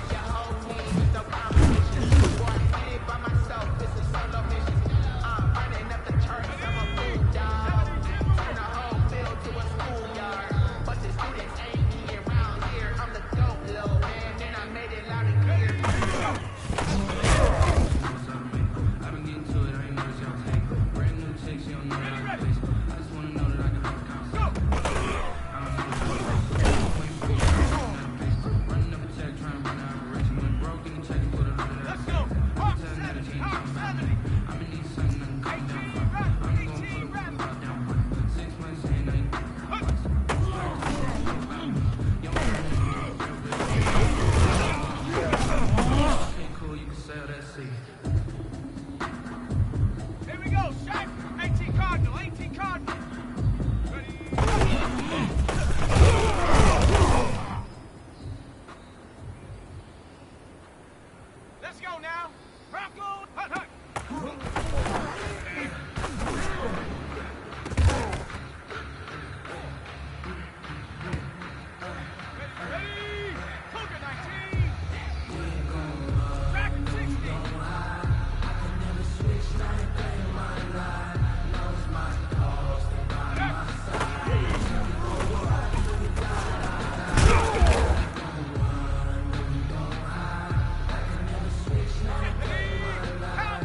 Speaker 2: Your whole team is no competition. Boy, I did it by myself, it's a solo mission. Running up the charts, I'm a big dog. Turn the whole field to a schoolyard. But the students ain't me around here. I'm the dope little man, and I made it loud and clear.
Speaker 11: I've been getting to it, I ain't noticed y'all take. Brand new chicks, you don't know how to place. I just wanna know that I can have a conversation. I don't know the wait for me, running up a check, trying to run an operation. Went broke in the check and put $100
Speaker 5: Let's go. Hawk
Speaker 11: Tell
Speaker 5: 70,
Speaker 11: another team to
Speaker 5: Hawk
Speaker 11: come back.
Speaker 5: 70.
Speaker 11: I've been needing something I can come down for. I'm gonna put a $100 down for. 6 months in, I ain't twice. Okay, cool, you can sell that seat.
Speaker 5: Here we go, shot. 18 Cardinal, 18 Cardinal. Ready. Let's go now. Bronco, hut, hut. Ready, ready. Cougar 19. Dragon 60. Cowboy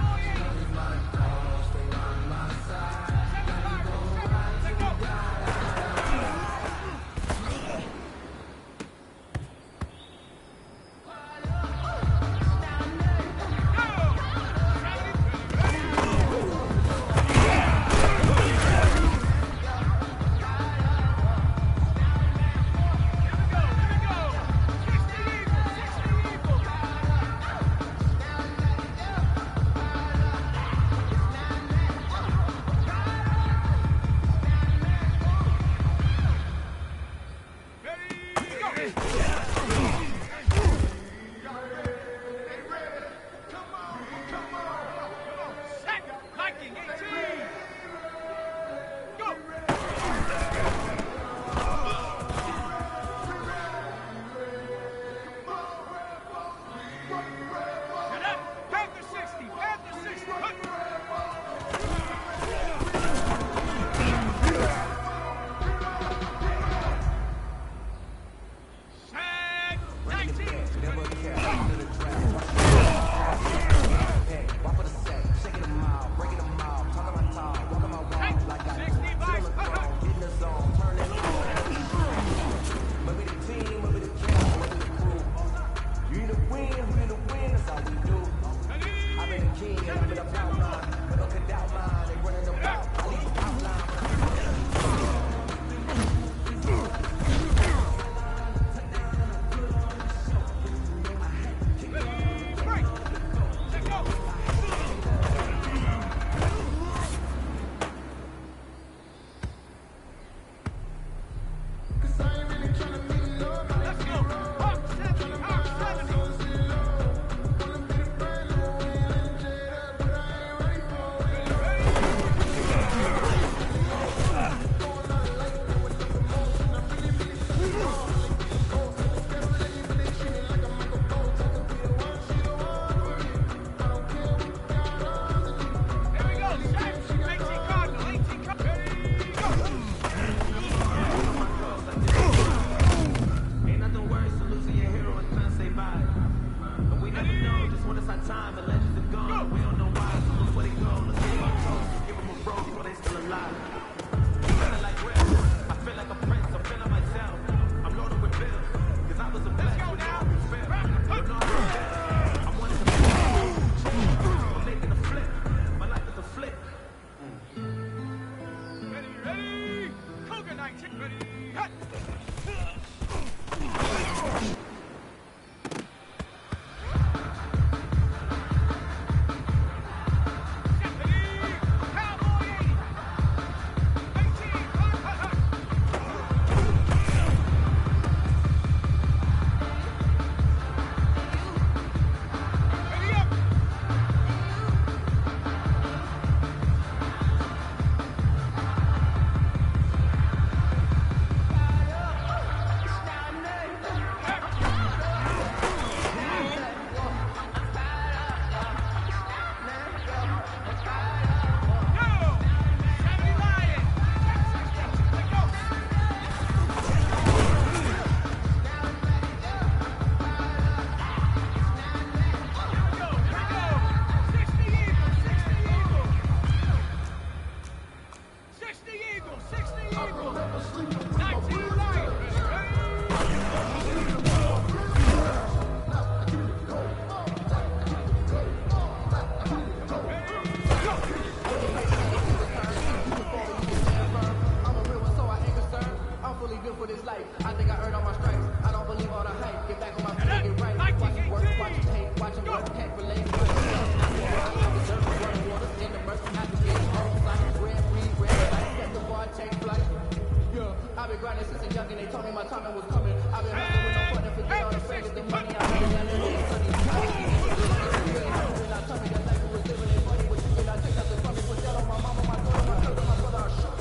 Speaker 10: watch it take, watch it work, can't relate. The dirt, running water, in the mercy, I can get home. Sonic, red, green, red light, get the bar, take flight. Yeah, I've been grinding since a young and they told me my timing was coming. I've been hustling with no fun and forget all the favors, the money I made, I live in the sunny. I told me that life was living ain't funny, but you cannot take nothing from me. Put that on my mama, my daughter, my cousin, my brother, I shook.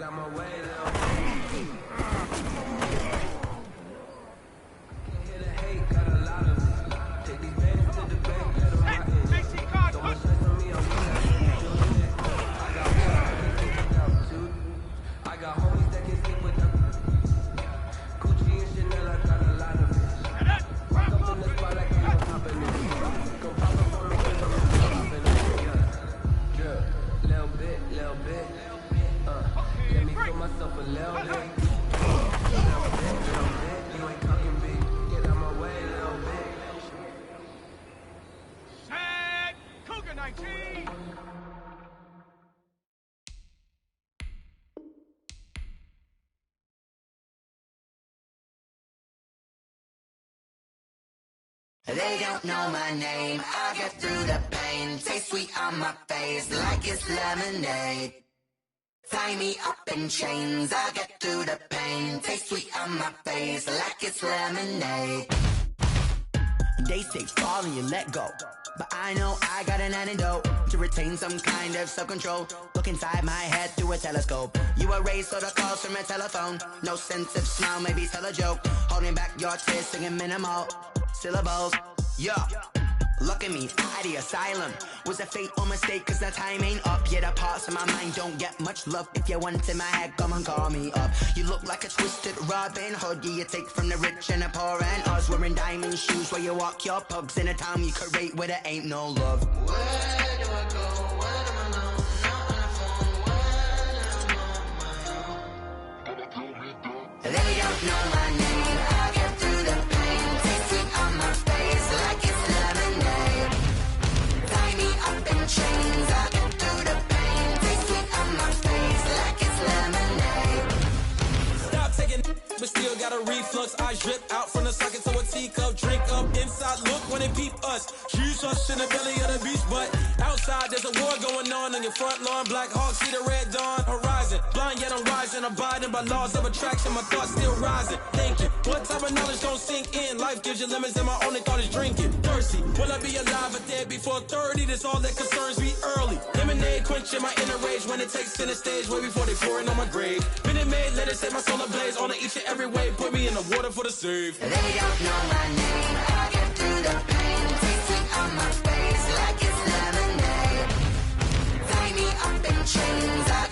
Speaker 9: out my way, little. Can't hear the hate, got a lot of it. Take these bands to the bank, let them rock it. So much stress on me, I'm feeling it. I got one, I can sleep without two. I got homies that can sleep without. Gucci and Chanel, I got a lot of it. Rock up in the spot like I'm popping it. Go pop up on the wave, I'm popping it. Yeah, little bit, little bit. Let me feel myself a little bit. Little bit, you ain't talking big. Get out my way, little bit.
Speaker 5: Sad Cougar 19.
Speaker 11: They don't know my name, I'll get through the pain. Taste sweet on my face like it's lemonade. Tie me up in chains, I'll get through the pain. Taste sweet on my face like it's lemonade. They say fall and you let go, but I know I got an antidote to retain some kind of self-control. Look inside my head through a telescope. You erase all the calls from a telephone. No sense of smile, maybe tell a joke. Holding back your tears, singing minimal syllables. Yeah, look at me, out of the asylum. Was a fate or mistake, cause the time ain't up. Yet the parts of my mind don't get much love. If you want in my head, come and call me up. You look like a twisted Robin Hood. Yeah, you take from the rich and the poor and us. Wearing diamond shoes where you walk your pugs in a town you create where there ain't no love. Where do I go? Where am I now? Not on the phone. Where am I on my own? They don't know my name. I'll get through the pain. Taste it on my face like it's lemonade. Tie me up in chains. I'll get through the pain. Taste it on my face like it's lemonade.
Speaker 12: Stop taking, but still got a reflux. I drip out from the socket to a teacup. Drink up inside, look when they peep us. Shoes us in the belly of the beach, but outside there's a war going on your front lawn. Black Hawk, see the red dawn horizon. Blind yet I'm rising, abiding by laws of attraction. My thoughts still rising. Thinking, what type of knowledge don't sink in? Life gives you lemons, and my only thought is drinking. Thirsty, will I be alive or dead before 30? That's all that concerns me early. Lemonade quenching my inner rage when it takes center stage way before they pour it on my grave. Minute Maid, let it set my soul ablaze on each and every way. Put me in the water for the save.
Speaker 11: They don't know my name. I'll get through the pain. Taste it on my face like it's lemonade. Tie me up in chains.